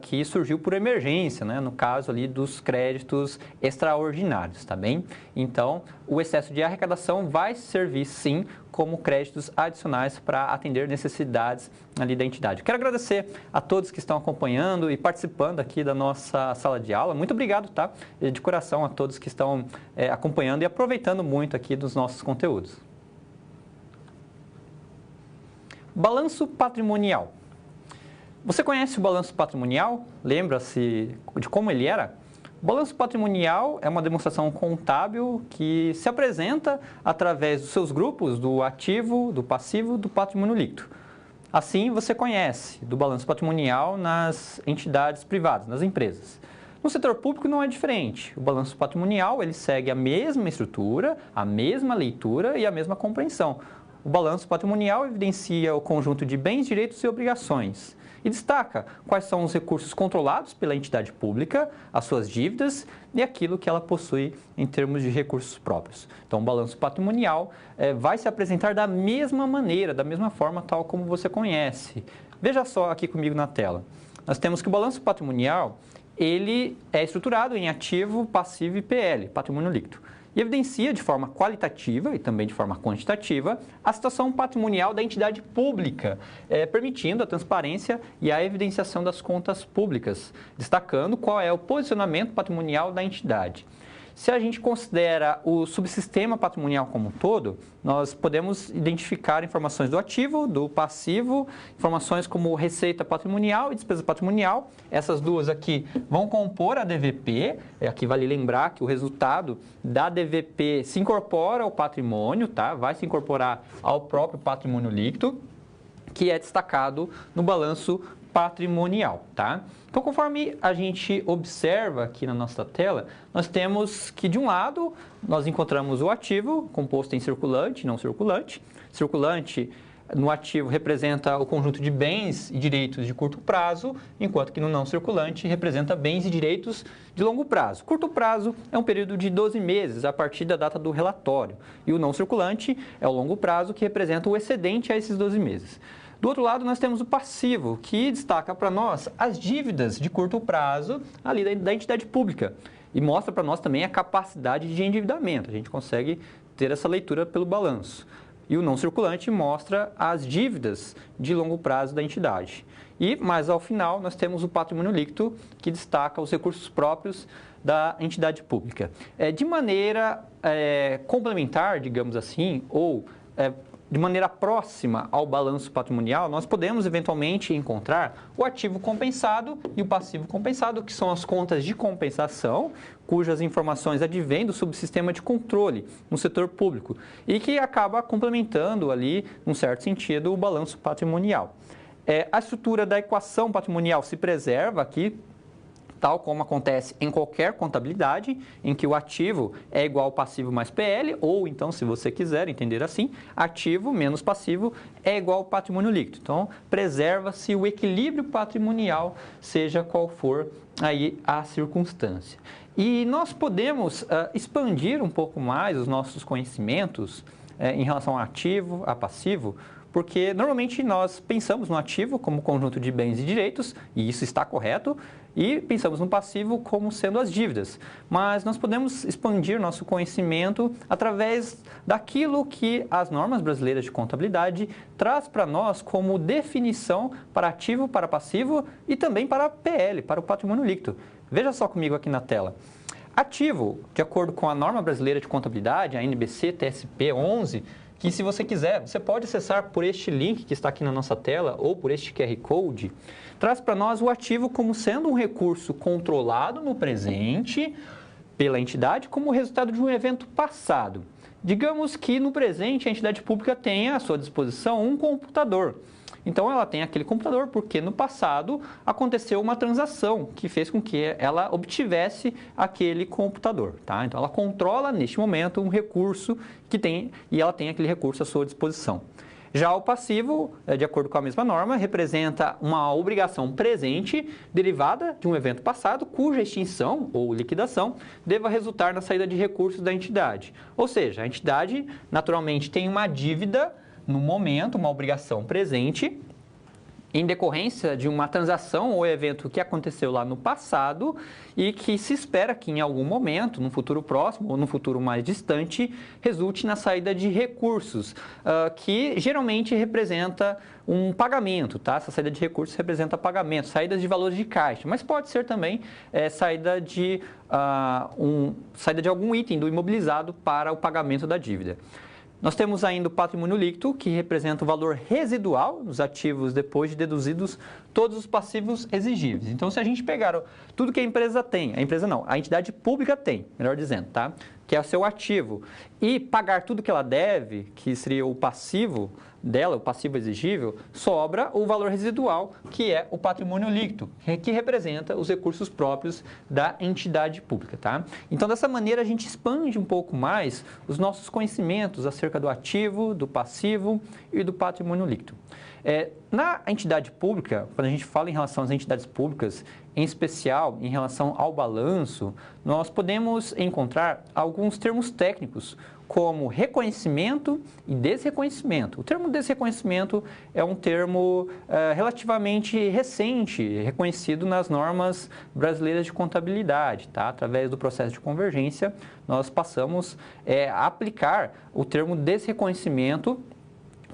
Speaker 1: que surgiu por emergência, né? No caso ali dos créditos extraordinários, tá bem? Então, o excesso de arrecadação vai servir sim como créditos adicionais para atender necessidades ali da entidade. Quero agradecer a todos que estão acompanhando e participando aqui da nossa sala de aula. Muito obrigado, tá? De coração a todos que estão acompanhando e aproveitando muito aqui dos nossos conteúdos. Balanço patrimonial. Você conhece o balanço patrimonial? Lembra-se de como ele era? O balanço patrimonial é uma demonstração contábil que se apresenta através dos seus grupos do ativo, do passivo, do patrimônio líquido. Assim, você conhece do balanço patrimonial nas entidades privadas, nas empresas. No setor público não é diferente. O balanço patrimonial ele segue a mesma estrutura, a mesma leitura e a mesma compreensão. O balanço patrimonial evidencia o conjunto de bens, direitos e obrigações e destaca quais são os recursos controlados pela entidade pública, as suas dívidas e aquilo que ela possui em termos de recursos próprios. Então, o balanço patrimonial vai se apresentar da mesma maneira, da mesma forma, tal como você conhece. Veja só aqui comigo na tela. Nós temos que o balanço patrimonial ele é estruturado em ativo, passivo e PL, patrimônio líquido. E evidencia de forma qualitativa e também de forma quantitativa a situação patrimonial da entidade pública, permitindo a transparência e a evidenciação das contas públicas, destacando qual é o posicionamento patrimonial da entidade. Se a gente considera o subsistema patrimonial como um todo, nós podemos identificar informações do ativo, do passivo, informações como receita patrimonial e despesa patrimonial. Essas duas aqui vão compor a DVP. Aqui vale lembrar que o resultado da DVP se incorpora ao patrimônio, tá? Vai se incorporar ao próprio patrimônio líquido, que é destacado no balanço patrimonial, tá? Então, conforme a gente observa aqui na nossa tela, nós temos que, de um lado, nós encontramos o ativo, composto em circulante e não circulante. Circulante, no ativo, representa o conjunto de bens e direitos de curto prazo, enquanto que no não circulante representa bens e direitos de longo prazo. Curto prazo é um período de 12 meses, a partir da data do relatório. E o não circulante é o longo prazo, que representa o excedente a esses 12 meses. Do outro lado, nós temos o passivo, que destaca para nós as dívidas de curto prazo ali da entidade pública e mostra para nós também a capacidade de endividamento. A gente consegue ter essa leitura pelo balanço. E o não circulante mostra as dívidas de longo prazo da entidade. E, mais ao final, nós temos o patrimônio líquido, que destaca os recursos próprios da entidade pública. De maneira complementar, digamos assim, ou de maneira próxima ao balanço patrimonial, nós podemos eventualmente encontrar o ativo compensado e o passivo compensado, que são as contas de compensação, cujas informações advêm do subsistema de controle no setor público e que acaba complementando ali, num certo sentido, o balanço patrimonial. A estrutura da equação patrimonial se preserva aqui, tal como acontece em qualquer contabilidade, em que o ativo é igual ao passivo mais PL, ou então, se você quiser entender assim, ativo menos passivo é igual ao patrimônio líquido. Então, preserva-se o equilíbrio patrimonial, seja qual for aí a circunstância. E nós podemos expandir um pouco mais os nossos conhecimentos em relação a ativo, a passivo, porque normalmente nós pensamos no ativo como conjunto de bens e direitos, e isso está correto, e pensamos no passivo como sendo as dívidas. Mas nós podemos expandir nosso conhecimento através daquilo que as normas brasileiras de contabilidade traz para nós como definição para ativo, para passivo e também para PL, para o patrimônio líquido. Veja só comigo aqui na tela. Ativo, de acordo com a norma brasileira de contabilidade, a NBC TSP 11, que se você quiser, você pode acessar por este link que está aqui na nossa tela ou por este QR Code, traz para nós o ativo como sendo um recurso controlado no presente pela entidade como resultado de um evento passado. Digamos que no presente a entidade pública tenha à sua disposição um computador. Então, ela tem aquele computador porque no passado aconteceu uma transação que fez com que ela obtivesse aquele computador, tá? Então, ela controla neste momento um recurso que tem e ela tem aquele recurso à sua disposição. Já o passivo, de acordo com a mesma norma, representa uma obrigação presente derivada de um evento passado cuja extinção ou liquidação deva resultar na saída de recursos da entidade. Ou seja, a entidade naturalmente tem uma dívida no momento, uma obrigação presente, em decorrência de uma transação ou evento que aconteceu lá no passado e que se espera que em algum momento, no futuro próximo ou no futuro mais distante, resulte na saída de recursos, que geralmente representa um pagamento, tá? Essa saída de recursos representa pagamento, saídas de valores de caixa, mas pode ser também saída de algum item do imobilizado para o pagamento da dívida. Nós temos ainda o patrimônio líquido, que representa o valor residual dos ativos depois de deduzidos todos os passivos exigíveis. Então, se a gente pegar tudo que a empresa tem, a entidade pública tem, melhor dizendo, tá? Que é o seu ativo, e pagar tudo que ela deve, que seria o passivo dela, o passivo exigível, sobra o valor residual, que é o patrimônio líquido, que representa os recursos próprios da entidade pública, tá? Então, dessa maneira, a gente expande um pouco mais os nossos conhecimentos acerca do ativo, do passivo e do patrimônio líquido. Na entidade pública, quando a gente fala em relação às entidades públicas, em especial em relação ao balanço, nós podemos encontrar alguns termos técnicos, como reconhecimento e desreconhecimento. O termo desreconhecimento é um termo relativamente recente, reconhecido nas normas brasileiras de contabilidade, tá? Através do processo de convergência, nós passamos a aplicar o termo desreconhecimento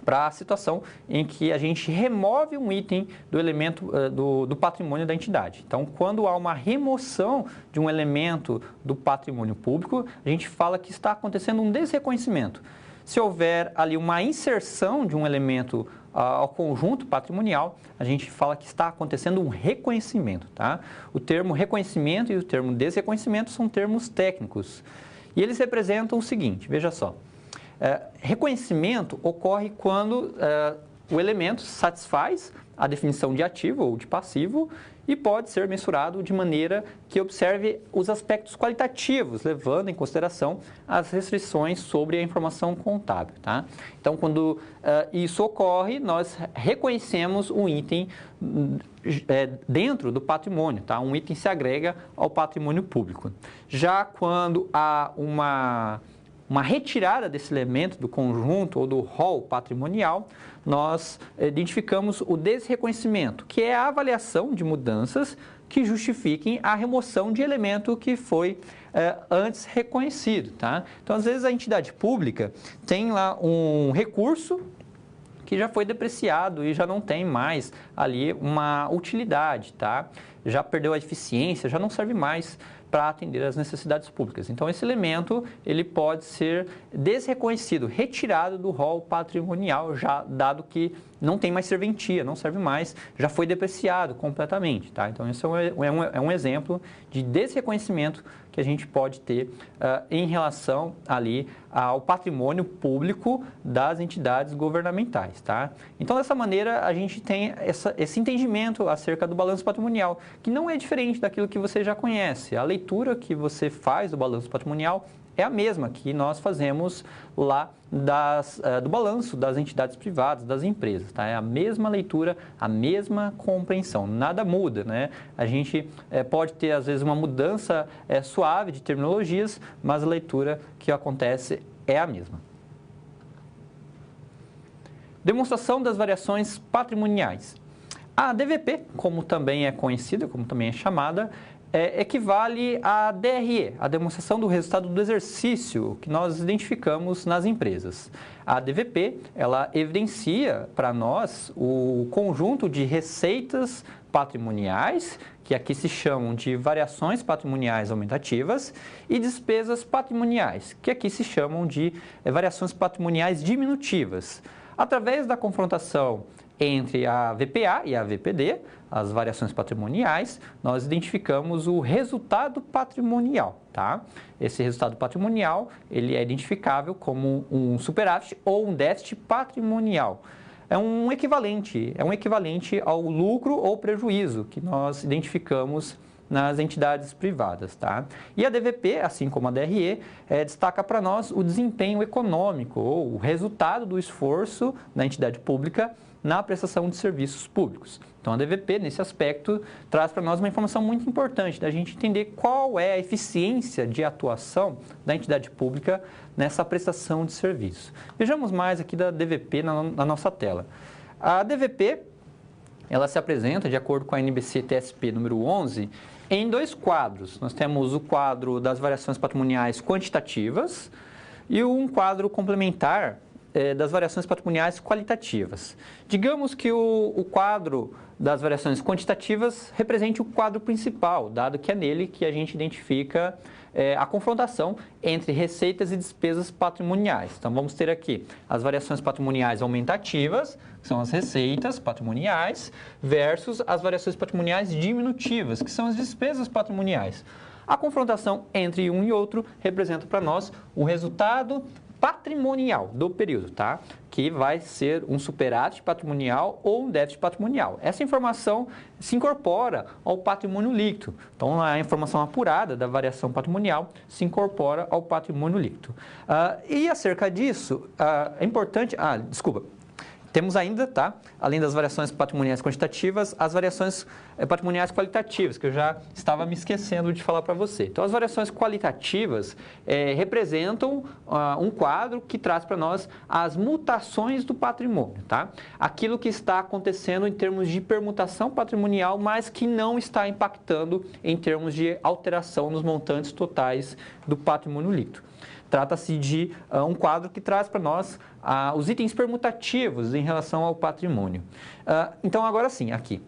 Speaker 1: para a situação em que a gente remove um item do elemento do patrimônio da entidade. Então, quando há uma remoção de um elemento do patrimônio público, a gente fala que está acontecendo um desreconhecimento. Se houver ali uma inserção de um elemento ao conjunto patrimonial, a gente fala que está acontecendo um reconhecimento, tá? O termo reconhecimento e o termo desreconhecimento são termos técnicos. E eles representam o seguinte, veja só. Reconhecimento ocorre quando o elemento satisfaz a definição de ativo ou de passivo e pode ser mensurado de maneira que observe os aspectos qualitativos, levando em consideração as restrições sobre a informação contábil. Tá? Então, quando isso ocorre, nós reconhecemos um item dentro do patrimônio, tá? Um item se agrega ao patrimônio público. Já quando há uma retirada desse elemento do conjunto ou do rol patrimonial, nós identificamos o desreconhecimento, que é a avaliação de mudanças que justifiquem a remoção de elemento que foi antes reconhecido. Tá? Então, às vezes, a entidade pública tem lá um recurso que já foi depreciado e já não tem mais ali uma utilidade, tá? Já perdeu a eficiência, já não serve mais para atender às necessidades públicas. Então, esse elemento ele pode ser desreconhecido, retirado do rol patrimonial, já dado que não tem mais serventia, não serve mais, já foi depreciado completamente. Tá? Então, esse é um exemplo de desreconhecimento que a gente pode ter em relação ali ao patrimônio público das entidades governamentais. Tá? Então, dessa maneira, a gente tem esse entendimento acerca do balanço patrimonial, que não é diferente daquilo que você já conhece. A leitura que você faz do balanço patrimonial é a mesma que nós fazemos lá do balanço das entidades privadas, das empresas. Tá? É a mesma leitura, a mesma compreensão, nada muda. Né? A gente pode ter, às vezes, uma mudança suave de terminologias, mas a leitura que acontece é a mesma. Demonstração das variações patrimoniais. A DVP, como também é conhecida, como também é chamada, equivale à DRE, a demonstração do resultado do exercício que nós identificamos nas empresas. A DVP, ela evidencia para nós o conjunto de receitas patrimoniais, que aqui se chamam de variações patrimoniais aumentativas, e despesas patrimoniais, que aqui se chamam de variações patrimoniais diminutivas. Através da confrontação entre a VPA e a VPD, as variações patrimoniais, nós identificamos o resultado patrimonial. Tá? Esse resultado patrimonial ele é identificável como um superávit ou um déficit patrimonial. É um equivalente ao lucro ou prejuízo que nós identificamos nas entidades privadas. Tá? E a DVP, assim como a DRE, destaca para nós o desempenho econômico ou o resultado do esforço da entidade pública na prestação de serviços públicos. Então, a DVP, nesse aspecto, traz para nós uma informação muito importante, da gente entender qual é a eficiência de atuação da entidade pública nessa prestação de serviço. Vejamos mais aqui da DVP na nossa tela. A DVP, ela se apresenta, de acordo com a NBC-TSP número 11, em dois quadros. Nós temos o quadro das variações patrimoniais quantitativas e um quadro complementar das variações patrimoniais qualitativas. Digamos que o quadro das variações quantitativas represente o quadro principal, dado que é nele que a gente identifica a confrontação entre receitas e despesas patrimoniais. Então, vamos ter aqui as variações patrimoniais aumentativas, que são as receitas patrimoniais, versus as variações patrimoniais diminutivas, que são as despesas patrimoniais. A confrontação entre um e outro representa para nós o resultado patrimonial do período, tá? Que vai ser um superávit patrimonial ou um déficit patrimonial. Essa informação se incorpora ao patrimônio líquido. Então, a informação apurada da variação patrimonial se incorpora ao patrimônio líquido. E acerca disso, é importante... Temos ainda, tá? Além das variações patrimoniais quantitativas, as variações patrimoniais qualitativas, que eu já estava me esquecendo de falar para você. Então, as variações qualitativas representam um quadro que traz para nós as mutações do patrimônio, tá? Aquilo que está acontecendo em termos de permutação patrimonial, mas que não está impactando em termos de alteração nos montantes totais do patrimônio líquido. Trata-se de um quadro que traz para nós os itens permutativos em relação ao patrimônio. Então, agora sim, aqui.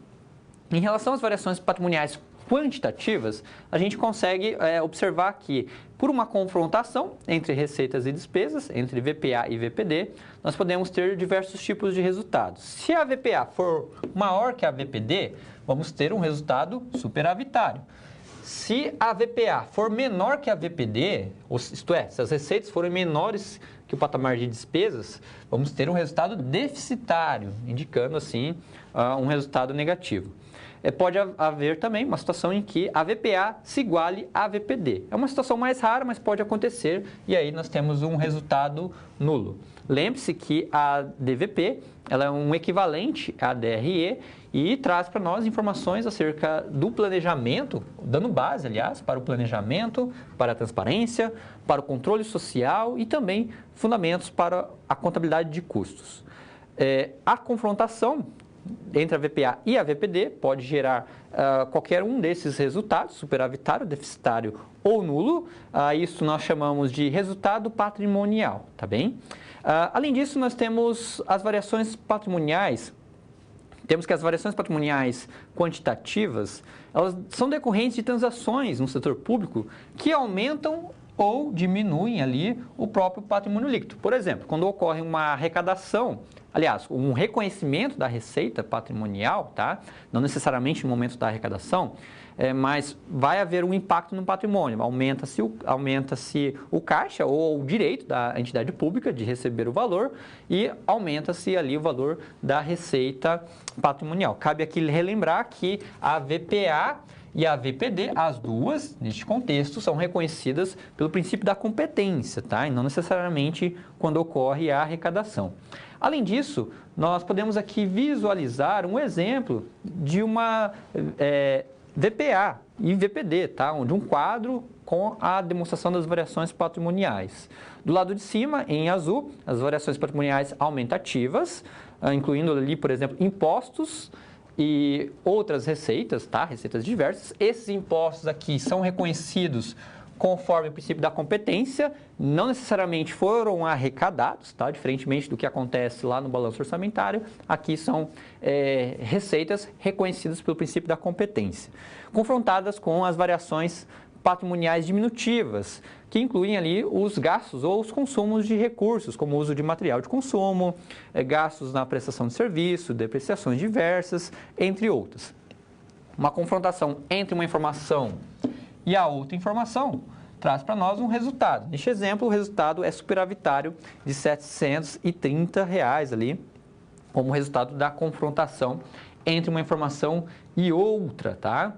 Speaker 1: Em relação às variações patrimoniais quantitativas, a gente consegue observar que, por uma confrontação entre receitas e despesas, entre VPA e VPD, nós podemos ter diversos tipos de resultados. Se a VPA for maior que a VPD, vamos ter um resultado superavitário. se a VPA for menor que a VPD, isto é, se as receitas forem menores que o patamar de despesas, vamos ter um resultado deficitário, indicando assim um resultado negativo. Pode haver também uma situação em que a VPA se iguale à VPD. É uma situação mais rara, mas pode acontecer e aí nós temos um resultado nulo. Lembre-se que a DVP ela é um equivalente à DRE e traz para nós informações acerca do planejamento, dando base, aliás, para o planejamento, para a transparência, para o controle social e também fundamentos para a contabilidade de custos. A confrontação entre a VPA e a VPD pode gerar qualquer um desses resultados, superavitário, deficitário ou nulo. Isso nós chamamos de resultado patrimonial, tá bem? Além disso, nós temos as variações patrimoniais. Temos que as variações patrimoniais quantitativas, elas são decorrentes de transações no setor público que aumentam ou diminuem ali o próprio patrimônio líquido. Por exemplo, quando ocorre uma arrecadação, aliás, um reconhecimento da receita patrimonial, tá? Não necessariamente no momento da arrecadação, mas vai haver um impacto no patrimônio. Aumenta-se o caixa ou o direito da entidade pública de receber o valor e aumenta-se ali o valor da receita patrimonial. Cabe aqui relembrar que a VPA e a VPD, as duas, neste contexto, são reconhecidas pelo princípio da competência, tá? E não necessariamente quando ocorre a arrecadação. Além disso, nós podemos aqui visualizar um exemplo de uma VPA e VPD, tá? Onde um quadro com a demonstração das variações patrimoniais. Do lado de cima, em azul, as variações patrimoniais aumentativas, incluindo ali, por exemplo, impostos e outras receitas, tá? Receitas diversas. Esses impostos aqui são reconhecidos conforme o princípio da competência, não necessariamente foram arrecadados, tá? Diferentemente do que acontece lá no balanço orçamentário, aqui são receitas reconhecidas pelo princípio da competência, confrontadas com as variações patrimoniais diminutivas, que incluem ali os gastos ou os consumos de recursos, como o uso de material de consumo, gastos na prestação de serviço, depreciações diversas, entre outras. Uma confrontação entre uma informação e a outra informação traz para nós um resultado. Neste exemplo, o resultado é superavitário de R$ 730 ali, como resultado da confrontação entre uma informação e outra, tá?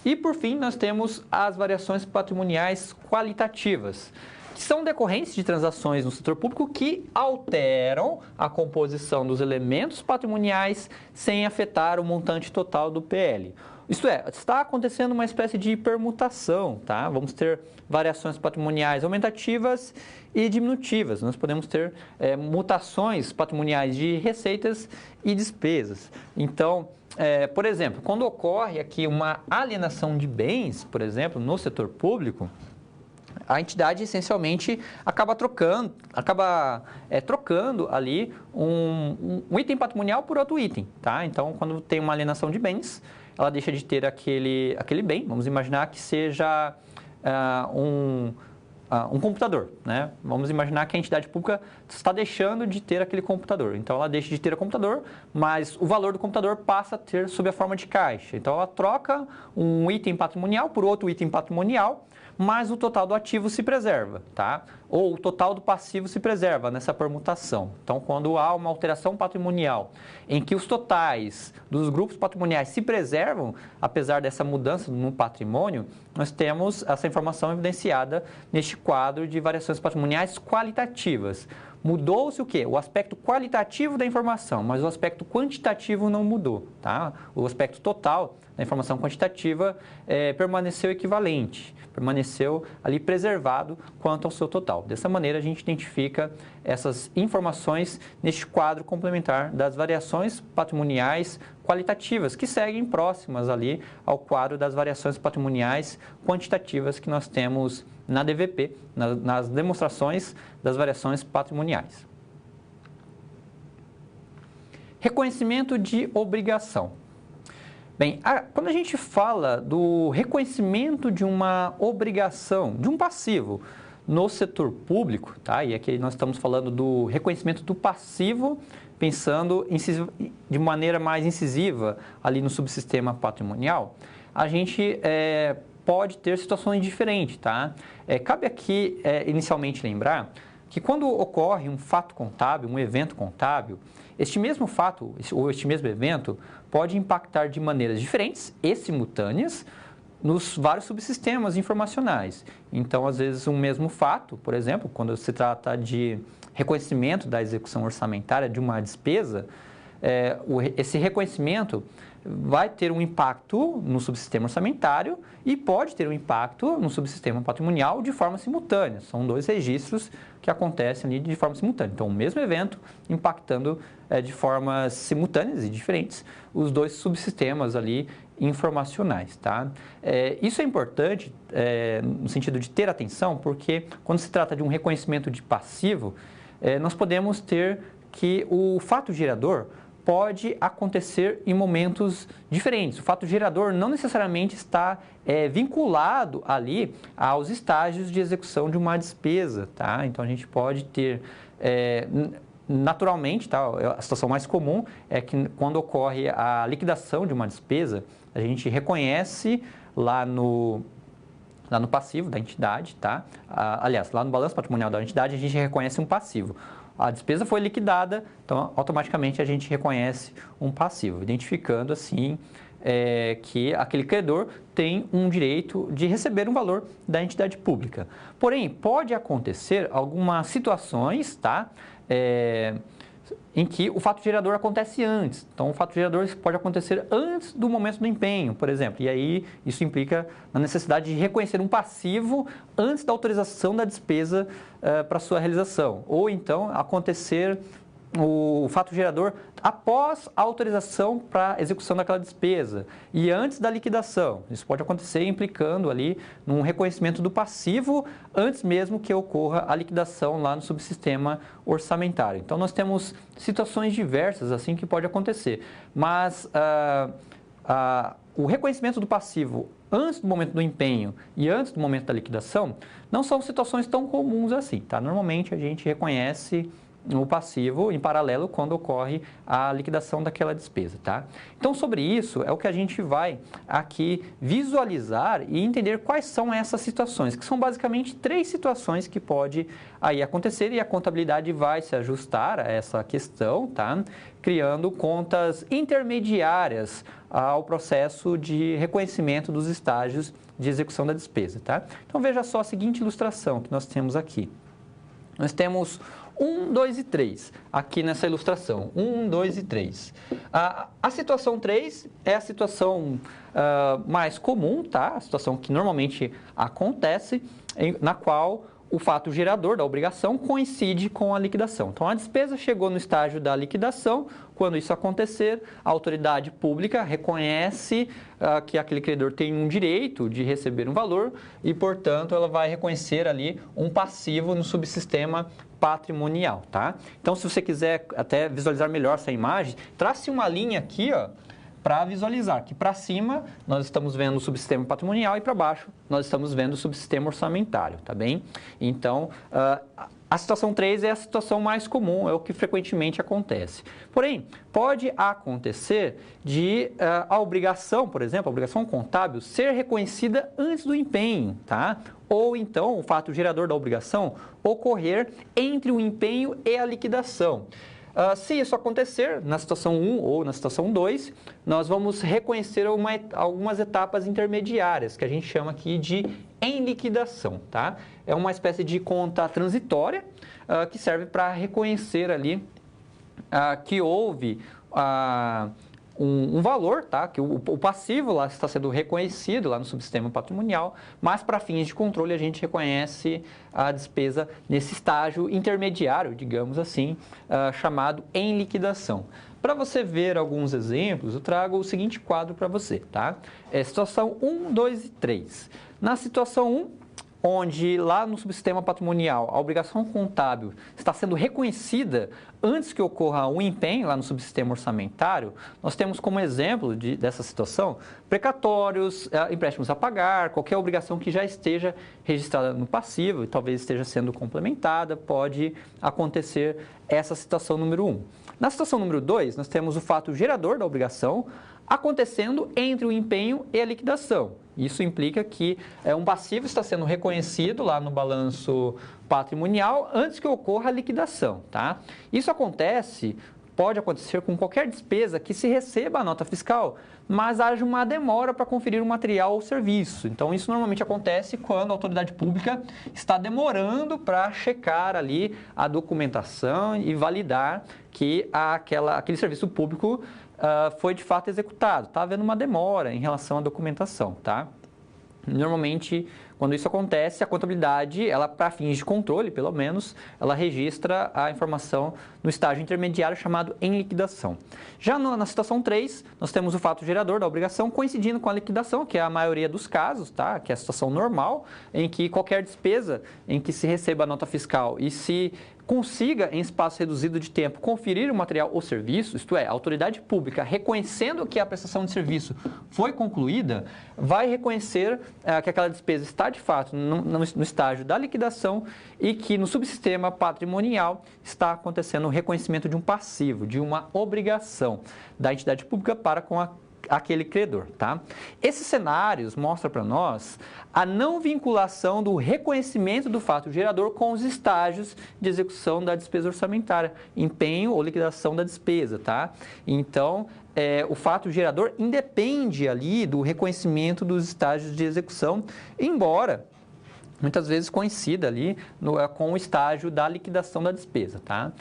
Speaker 1: E, por fim, nós temos as variações patrimoniais qualitativas, que são decorrentes de transações no setor público que alteram a composição dos elementos patrimoniais sem afetar o montante total do PL. Isto é, está acontecendo uma espécie de permutação, tá? Vamos ter variações patrimoniais aumentativas e diminutivas. Nós podemos ter mutações patrimoniais de receitas e despesas. Então, por exemplo, quando ocorre aqui uma alienação de bens, por exemplo, no setor público, a entidade essencialmente acaba trocando ali um item patrimonial por outro item, tá? Então, quando tem uma alienação de bens, ela deixa de ter aquele bem. Vamos imaginar que seja um computador, né? Vamos imaginar que a entidade pública está deixando de ter aquele computador. Então, ela deixa de ter o computador, mas o valor do computador passa a ter sob a forma de caixa. Então, ela troca um item patrimonial por outro item patrimonial, mas o total do ativo se preserva, tá? Ou o total do passivo se preserva nessa permutação. Então, quando há uma alteração patrimonial em que os totais dos grupos patrimoniais se preservam, apesar dessa mudança no patrimônio, nós temos essa informação evidenciada neste quadro de variações patrimoniais qualitativas. Mudou-se o quê? O aspecto qualitativo da informação, mas o aspecto quantitativo não mudou, tá? O aspecto total da informação quantitativa permaneceu equivalente, permaneceu ali preservado quanto ao seu total. Dessa maneira, a gente identifica essas informações neste quadro complementar das variações patrimoniais qualitativas, que seguem próximas ali ao quadro das variações patrimoniais quantitativas que nós temos na DVP, nas demonstrações das variações patrimoniais. Reconhecimento de obrigação. Bem, quando a gente fala do reconhecimento de uma obrigação, de um passivo no setor público, tá? E aqui nós estamos falando do reconhecimento do passivo, pensando de maneira mais incisiva ali no subsistema patrimonial, a gente pode ter situações diferentes, tá? Cabe aqui, inicialmente, lembrar que quando ocorre um fato contábil, um evento contábil, este mesmo fato ou este mesmo evento pode impactar de maneiras diferentes e simultâneas nos vários subsistemas informacionais. Então, às vezes, um mesmo fato, por exemplo, quando se trata de reconhecimento da execução orçamentária de uma despesa, esse reconhecimento vai ter um impacto no subsistema orçamentário e pode ter um impacto no subsistema patrimonial de forma simultânea. São dois registros que acontecem ali de forma simultânea. Então, o mesmo evento impactando de formas simultâneas e diferentes os dois subsistemas ali informacionais, tá? Isso é importante no sentido de ter atenção, porque quando se trata de um reconhecimento de passivo, nós podemos ter que o fato gerador pode acontecer em momentos diferentes. O fato gerador não necessariamente está vinculado ali aos estágios de execução de uma despesa, tá? Então, a gente pode ter, naturalmente, tá? A situação mais comum é que quando ocorre a liquidação de uma despesa, a gente reconhece lá no passivo da entidade, tá? Aliás, lá no balanço patrimonial da entidade, a gente reconhece um passivo. A despesa foi liquidada, então automaticamente a gente reconhece um passivo, identificando assim que aquele credor tem um direito de receber um valor da entidade pública. Porém, pode acontecer algumas situações, tá? Em que o fato gerador acontece antes. Então, o fato gerador pode acontecer antes do momento do empenho, por exemplo. E aí, isso implica na necessidade de reconhecer um passivo antes da autorização da despesa para sua realização. Ou então, acontecer o fato gerador após a autorização para a execução daquela despesa e antes da liquidação. Isso pode acontecer implicando ali num reconhecimento do passivo antes mesmo que ocorra a liquidação lá no subsistema orçamentário. Então, nós temos situações diversas assim que pode acontecer, mas o reconhecimento do passivo antes do momento do empenho e antes do momento da liquidação não são situações tão comuns assim, tá? Normalmente, a gente reconhece o passivo em paralelo quando ocorre a liquidação daquela despesa, tá? Então, sobre isso é o que a gente vai aqui visualizar e entender quais são essas situações, que são basicamente 3 situações que pode aí acontecer e a contabilidade vai se ajustar a essa questão, tá? Criando contas intermediárias ao processo de reconhecimento dos estágios de execução da despesa, tá? Então, veja só a seguinte ilustração que nós temos aqui. Nós temos 1, 2 e 3 aqui nessa ilustração. 1, 2 e 3. A situação 3 é a situação mais comum, tá? A situação que normalmente acontece, na qual o fato gerador da obrigação coincide com a liquidação. Então, a despesa chegou no estágio da liquidação. Quando isso acontecer, a autoridade pública reconhece que aquele credor tem um direito de receber um valor e, portanto, ela vai reconhecer ali um passivo no subsistema patrimonial, tá? Então, se você quiser até visualizar melhor essa imagem, trace uma linha aqui, ó, para visualizar que para cima nós estamos vendo o subsistema patrimonial e para baixo nós estamos vendo o subsistema orçamentário, tá bem? Então, a situação 3 é a situação mais comum, é o que frequentemente acontece. Porém, pode acontecer de a obrigação, por exemplo, a obrigação contábil ser reconhecida antes do empenho, tá? Ou então o fato gerador da obrigação ocorrer entre o empenho e a liquidação. Se isso acontecer na situação 1 ou na situação 2, nós vamos reconhecer algumas etapas intermediárias, que a gente chama aqui de em liquidação, tá? É uma espécie de conta transitória que serve para reconhecer ali que houve um valor, tá? Que o passivo lá está sendo reconhecido lá no subsistema patrimonial, mas para fins de controle a gente reconhece a despesa nesse estágio intermediário, digamos assim, chamado em liquidação. Para você ver alguns exemplos, eu trago o seguinte quadro para você, tá? Situação 1, 2 e 3. Na situação 1, onde lá no subsistema patrimonial a obrigação contábil está sendo reconhecida antes que ocorra um empenho lá no subsistema orçamentário, nós temos como exemplo dessa situação precatórios, empréstimos a pagar, qualquer obrigação que já esteja registrada no passivo e talvez esteja sendo complementada, pode acontecer essa situação número 1. Na situação número 2, nós temos o fato gerador da obrigação, acontecendo entre o empenho e a liquidação. Isso implica que um passivo está sendo reconhecido lá no balanço patrimonial antes que ocorra a liquidação, tá? Isso pode acontecer com qualquer despesa que se receba a nota fiscal, mas haja uma demora para conferir o material ou serviço. Então, isso normalmente acontece quando a autoridade pública está demorando para checar ali a documentação e validar que aquele serviço público foi de fato executado. Está havendo uma demora em relação à documentação, tá? Normalmente, quando isso acontece, a contabilidade, ela para fins de controle, pelo menos, ela registra a informação no estágio intermediário chamado em liquidação. Já na situação 3, nós temos o fato gerador da obrigação coincidindo com a liquidação, que é a maioria dos casos, tá? Que é a situação normal, em que qualquer despesa em que se receba a nota fiscal e se consiga, em espaço reduzido de tempo, conferir o material ou serviço, isto é, a autoridade pública reconhecendo que a prestação de serviço foi concluída, vai reconhecer que aquela despesa está de fato no estágio da liquidação e que no subsistema patrimonial está acontecendo o reconhecimento de um passivo, de uma obrigação da entidade pública para com aquele credor, tá? Esses cenários mostram para nós a não vinculação do reconhecimento do fato gerador com os estágios de execução da despesa orçamentária, empenho ou liquidação da despesa, tá? Então, o fato gerador independe ali do reconhecimento dos estágios de execução, embora muitas vezes coincida ali com o estágio da liquidação da despesa, tá?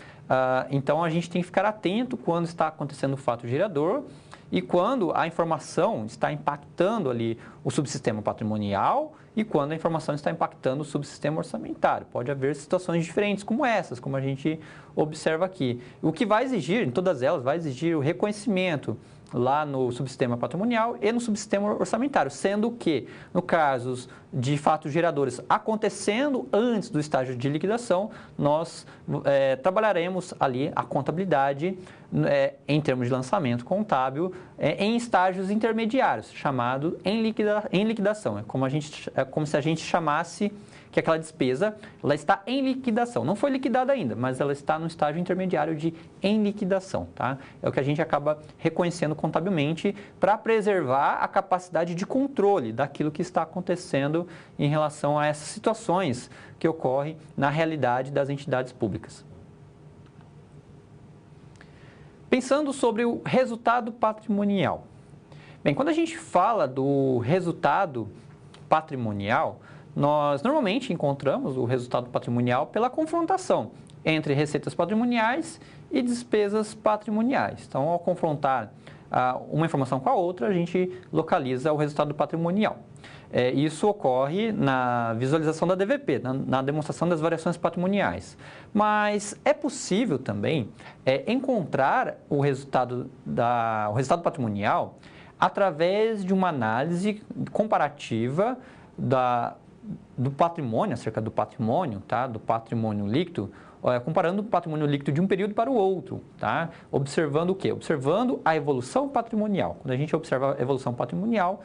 Speaker 1: Então, a gente tem que ficar atento quando está acontecendo o fato gerador e quando a informação está impactando ali o subsistema patrimonial e quando a informação está impactando o subsistema orçamentário. Pode haver situações diferentes como essas, como a gente observa aqui. O que vai exigir, em todas elas, vai exigir o reconhecimento lá no subsistema patrimonial e no subsistema orçamentário, sendo que, no caso de fatos geradores acontecendo antes do estágio de liquidação, nós trabalharemos ali a contabilidade em termos de lançamento contábil em estágios intermediários, chamado em liquidação. É como se a gente chamasse que aquela despesa ela está em liquidação. Não foi liquidada ainda, mas ela está no estágio intermediário de em liquidação, tá? É o que a gente acaba reconhecendo contabilmente para preservar a capacidade de controle daquilo que está acontecendo em relação a essas situações que ocorrem na realidade das entidades públicas. Pensando sobre o resultado patrimonial. Bem, quando a gente fala do resultado patrimonial, nós normalmente encontramos o resultado patrimonial pela confrontação entre receitas patrimoniais e despesas patrimoniais. Então, ao confrontar uma informação com a outra, a gente localiza o resultado patrimonial. Isso ocorre na visualização da DVP, na demonstração das variações patrimoniais. Mas é possível também encontrar o resultado patrimonial através de uma análise comparativa do patrimônio, acerca do patrimônio, tá? Do patrimônio líquido, comparando o patrimônio líquido de um período para o outro, tá? Observando o quê? Observando a evolução patrimonial. Quando a gente observa a evolução patrimonial,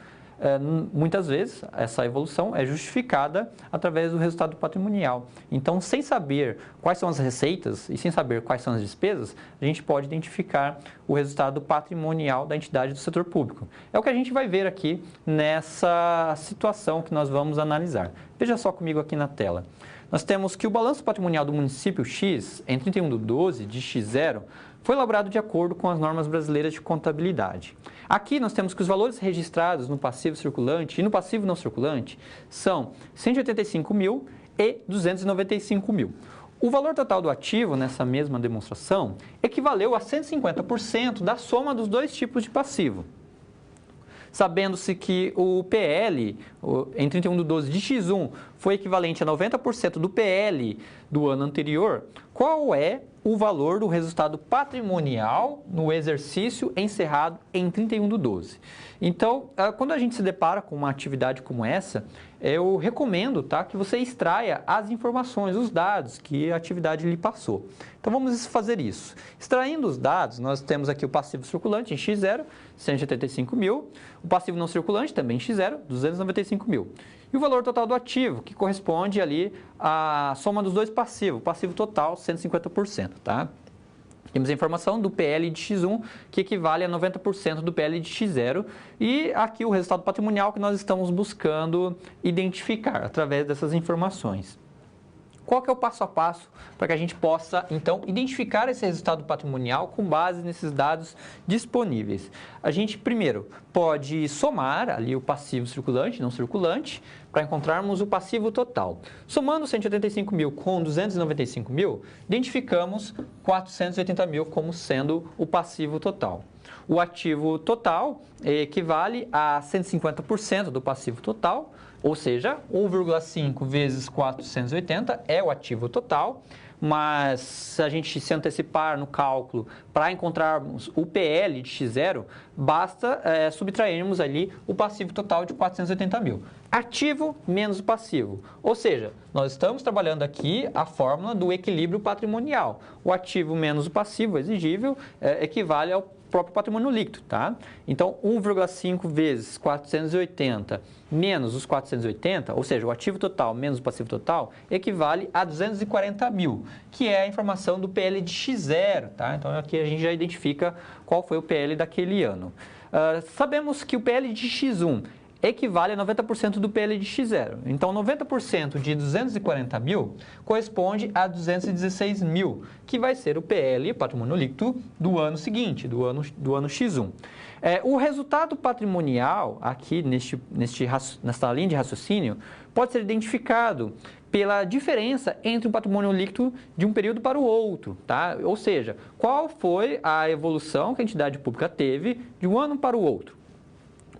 Speaker 1: muitas vezes essa evolução é justificada através do resultado patrimonial. Então, sem saber quais são as receitas e sem saber quais são as despesas, a gente pode identificar o resultado patrimonial da entidade do setor público. É o que a gente vai ver aqui nessa situação que nós vamos analisar. Veja só comigo aqui na tela. Nós temos que o balanço patrimonial do município X, em 31/12 de X0, foi elaborado de acordo com as normas brasileiras de contabilidade. Aqui nós temos que os valores registrados no passivo circulante e no passivo não circulante são 185 mil e 295 mil. O valor total do ativo nessa mesma demonstração equivaleu a 150% da soma dos dois tipos de passivo. Sabendo-se que o PL, em 31/12 de X1, foi equivalente a 90% do PL do ano anterior, qual é o valor do resultado patrimonial no exercício encerrado em 31/12? Então, quando a gente se depara com uma atividade como essa, eu recomendo, tá, que você extraia as informações, os dados que a atividade lhe passou. Então, vamos fazer isso. Extraindo os dados, nós temos aqui o passivo circulante em X0, 185 mil, o passivo não circulante também em X0, 295 mil. E o valor total do ativo, que corresponde ali à soma dos dois passivos, o passivo total 150%, tá? Temos a informação do PL de X1, que equivale a 90% do PL de X0, e aqui o resultado patrimonial que nós estamos buscando identificar através dessas informações. Qual que é o passo a passo para que a gente possa, então, identificar esse resultado patrimonial com base nesses dados disponíveis? A gente, primeiro, pode somar ali o passivo circulante e não circulante para encontrarmos o passivo total. Somando 185 mil com 295 mil, identificamos 480 mil como sendo o passivo total. O ativo total equivale a 150% do passivo total, ou seja, 1,5 vezes 480 é o ativo total, mas se a gente se antecipar no cálculo para encontrarmos o PL de X0, basta subtrairmos ali o passivo total de 480 mil. Ativo menos o passivo, ou seja, nós estamos trabalhando aqui a fórmula do equilíbrio patrimonial. O ativo menos o passivo exigível equivale ao próprio patrimônio líquido, tá? Então, 1,5 vezes 480 menos os 480, ou seja, o ativo total menos o passivo total, equivale a 240 mil, que é a informação do PL de X0, tá? Então, aqui a gente já identifica qual foi o PL daquele ano. Sabemos que o PL de X1 equivale a 90% do PL de X0. Então, 90% de 240 mil corresponde a 216 mil, que vai ser o PL, patrimônio líquido, do ano seguinte, do ano X1. O resultado patrimonial, aqui nesta linha de raciocínio, pode ser identificado pela diferença entre o patrimônio líquido de um período para o outro, tá? Ou seja, qual foi a evolução que a entidade pública teve de um ano para o outro.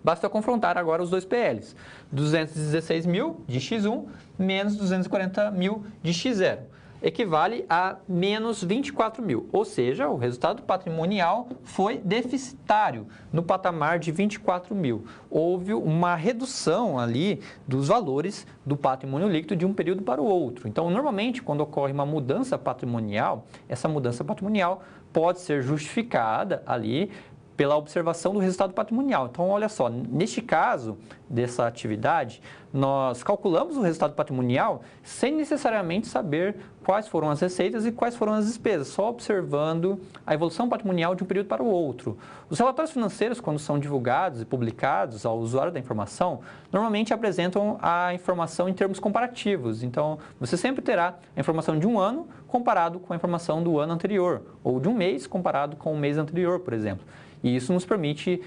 Speaker 1: Basta confrontar agora os dois PLs, 216 mil de X1 menos 240 mil de X0. Equivale a menos 24 mil, ou seja, o resultado patrimonial foi deficitário no patamar de 24 mil. Houve uma redução ali dos valores do patrimônio líquido de um período para o outro. Então, normalmente, quando ocorre uma mudança patrimonial, essa mudança patrimonial pode ser justificada ali pela observação do resultado patrimonial. Então, olha só, neste caso dessa atividade, nós calculamos o resultado patrimonial sem necessariamente saber quais foram as receitas e quais foram as despesas, só observando a evolução patrimonial de um período para o outro. Os relatórios financeiros, quando são divulgados e publicados ao usuário da informação, normalmente apresentam a informação em termos comparativos. Então, você sempre terá a informação de um ano comparado com a informação do ano anterior, ou de um mês comparado com o mês anterior, por exemplo. E isso nos permite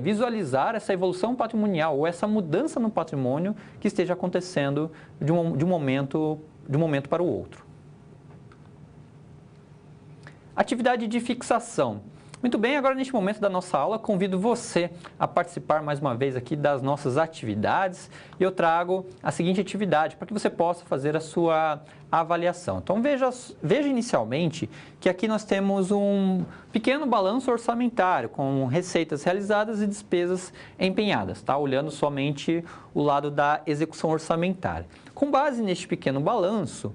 Speaker 1: visualizar essa evolução patrimonial ou essa mudança no patrimônio que esteja acontecendo de um momento para o outro. Atividade de fixação. Muito bem, agora neste momento da nossa aula, convido você a participar mais uma vez aqui das nossas atividades e eu trago a seguinte atividade para que você possa fazer a sua avaliação. Então veja inicialmente que aqui nós temos um pequeno balanço orçamentário com receitas realizadas e despesas empenhadas, tá? Olhando somente o lado da execução orçamentária. Com base neste pequeno balanço,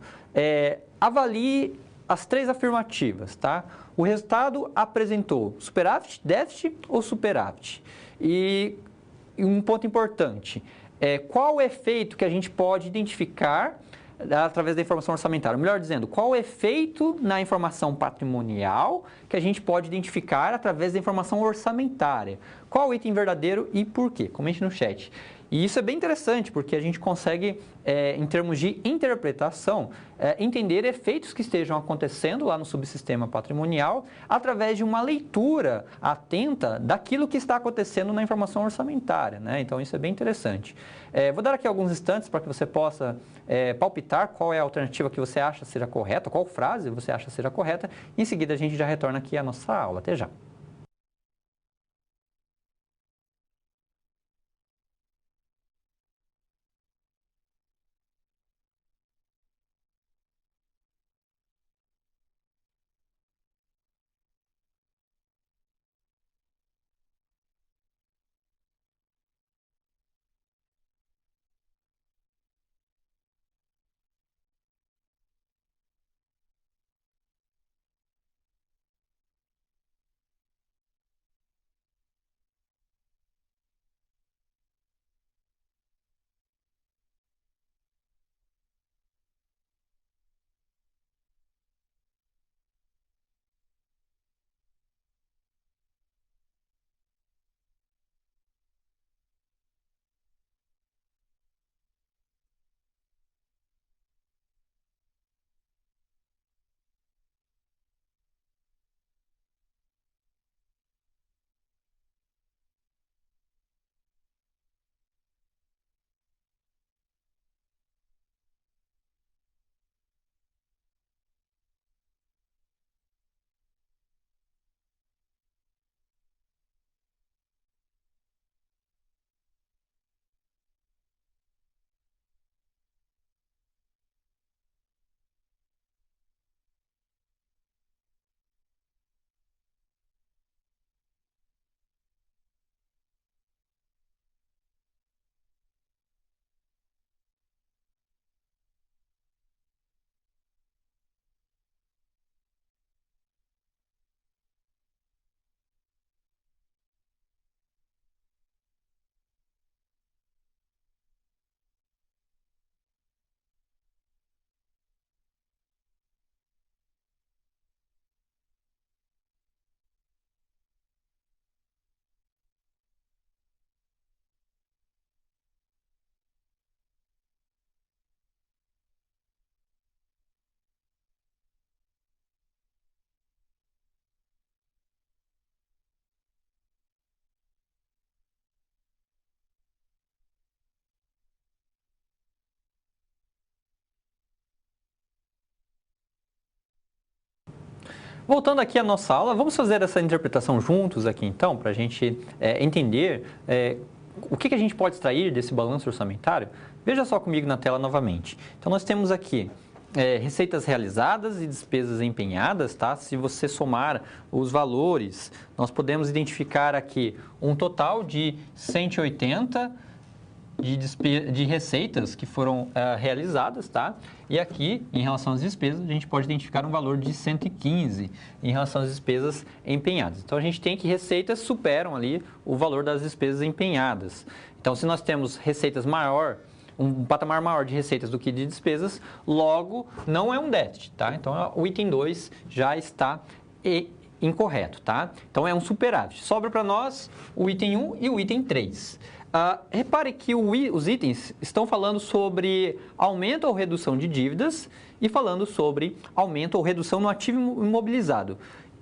Speaker 1: avalie as três afirmativas, tá? O resultado apresentou superávit, déficit ou superávit? E um ponto importante, qual o efeito que a gente pode identificar através da informação orçamentária? Melhor dizendo, qual o efeito na informação patrimonial que a gente pode identificar através da informação orçamentária? Qual o item verdadeiro e por quê? Comente no chat. E isso é bem interessante, porque a gente consegue, em termos de interpretação, entender efeitos que estejam acontecendo lá no subsistema patrimonial através de uma leitura atenta daquilo que está acontecendo na informação orçamentária, né? Então, isso é bem interessante. Vou dar aqui alguns instantes para que você possa palpitar qual é a alternativa que você acha seja correta, qual frase você acha seja correta. Em seguida, a gente já retorna aqui à nossa aula. Até já! Voltando aqui à nossa aula, vamos fazer essa interpretação juntos aqui então, para a gente entender o que a gente pode extrair desse balanço orçamentário. Veja só comigo na tela novamente. Então, nós temos aqui receitas realizadas e despesas empenhadas, tá? Se você somar os valores, nós podemos identificar aqui um total de 180 de receitas que foram realizadas, tá? E aqui, em relação às despesas, a gente pode identificar um valor de 115 em relação às despesas empenhadas. Então, a gente tem que receitas superam ali o valor das despesas empenhadas. Então, se nós temos receitas maior, um patamar maior de receitas do que de despesas, logo não é um déficit, tá? Então, o item 2 já está incorreto, tá? Então, é um superávit. Sobra para nós o item 1 e o item 3. Repare que os itens estão falando sobre aumento ou redução de dívidas e falando sobre aumento ou redução no ativo imobilizado.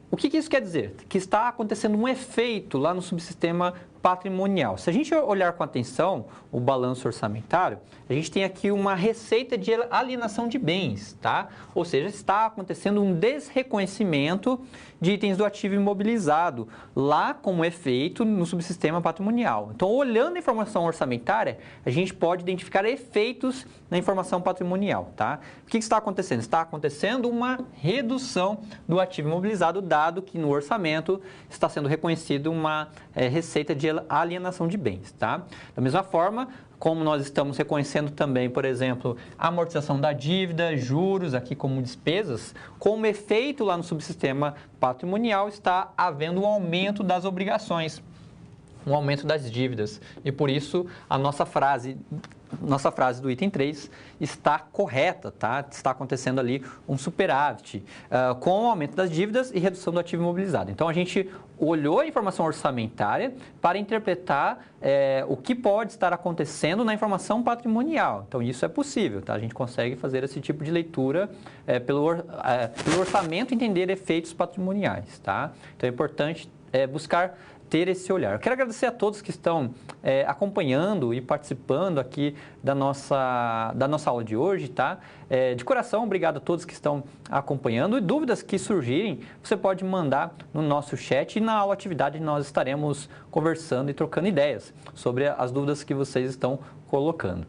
Speaker 1: O que isso quer dizer? Que está acontecendo um efeito lá no subsistema patrimonial. Se a gente olhar com atenção o balanço orçamentário, a gente tem aqui uma receita de alienação de bens, tá? Ou seja, está acontecendo um desreconhecimento de itens do ativo imobilizado, lá como efeito no subsistema patrimonial. Então, olhando a informação orçamentária, a gente pode identificar efeitos na informação patrimonial, tá? O que está acontecendo? Está acontecendo uma redução do ativo imobilizado, dado que no orçamento está sendo reconhecido uma receita de alienação de bens, tá? Da mesma forma, como nós estamos reconhecendo também, por exemplo, a amortização da dívida, juros aqui como despesas, como efeito lá no subsistema patrimonial está havendo um aumento das obrigações, um aumento das dívidas. E por isso a nossa frase do item 3 está correta, tá? Está acontecendo ali um superávit com o aumento das dívidas e redução do ativo imobilizado. Então, a gente olhou a informação orçamentária para interpretar o que pode estar acontecendo na informação patrimonial. Então, isso é possível, tá? A gente consegue fazer esse tipo de leitura pelo orçamento, entender efeitos patrimoniais, tá? Então, é importante buscar ter esse olhar. Eu quero agradecer a todos que estão acompanhando e participando aqui da nossa aula de hoje, tá? De coração, obrigado a todos que estão acompanhando, e dúvidas que surgirem, você pode mandar no nosso chat, e na aula atividade nós estaremos conversando e trocando ideias sobre as dúvidas que vocês estão colocando.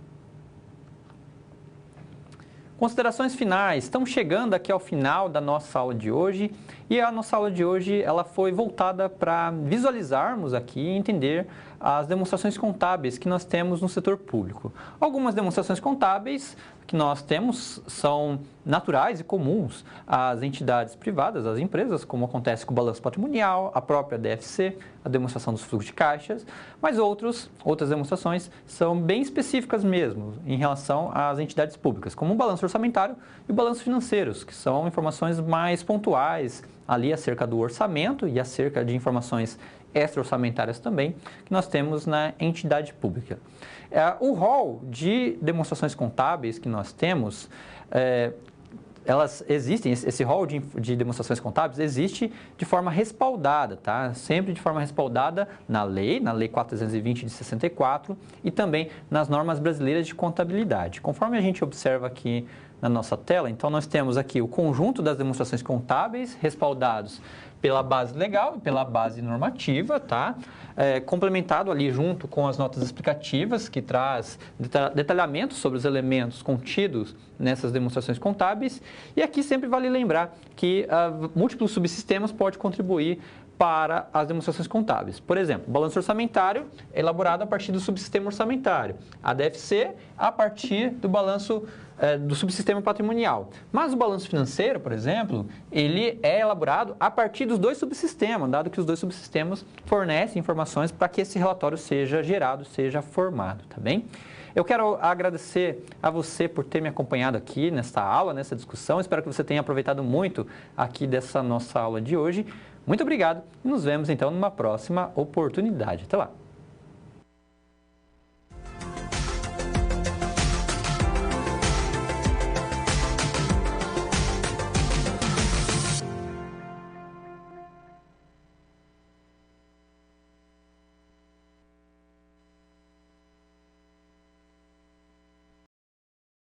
Speaker 1: Considerações finais, estamos chegando aqui ao final da nossa aula de hoje, e a nossa aula de hoje ela foi voltada para visualizarmos aqui e entender as demonstrações contábeis que nós temos no setor público. Algumas demonstrações contábeis que nós temos são naturais e comuns às entidades privadas, às empresas, como acontece com o balanço patrimonial, a própria DFC, a demonstração dos fluxos de caixas, mas outras demonstrações são bem específicas mesmo em relação às entidades públicas, como o balanço orçamentário e o balanço financeiro, que são informações mais pontuais ali acerca do orçamento e acerca de informações extra-orçamentárias também, que nós temos na entidade pública. O rol de demonstrações contábeis que nós temos, elas existem, esse rol de demonstrações contábeis existe de forma respaldada, tá? Sempre de forma respaldada na Lei 4.320 de 64 e também nas normas brasileiras de contabilidade. Conforme a gente observa aqui na nossa tela, então nós temos aqui o conjunto das demonstrações contábeis respaldados pela base legal e pela base normativa, tá? Complementado ali junto com as notas explicativas, que traz detalhamentos sobre os elementos contidos nessas demonstrações contábeis. E aqui sempre vale lembrar que múltiplos subsistemas podem contribuir para as demonstrações contábeis. Por exemplo, o balanço orçamentário é elaborado a partir do subsistema orçamentário, a DFC a partir do balanço do subsistema patrimonial. Mas o balanço financeiro, por exemplo, ele é elaborado a partir dos dois subsistemas, dado que os dois subsistemas fornecem informações para que esse relatório seja gerado, seja formado, tá bem? Eu quero agradecer a você por ter me acompanhado aqui nesta aula, nessa discussão. Espero que você tenha aproveitado muito aqui dessa nossa aula de hoje. Muito obrigado e nos vemos então numa próxima oportunidade. Até lá!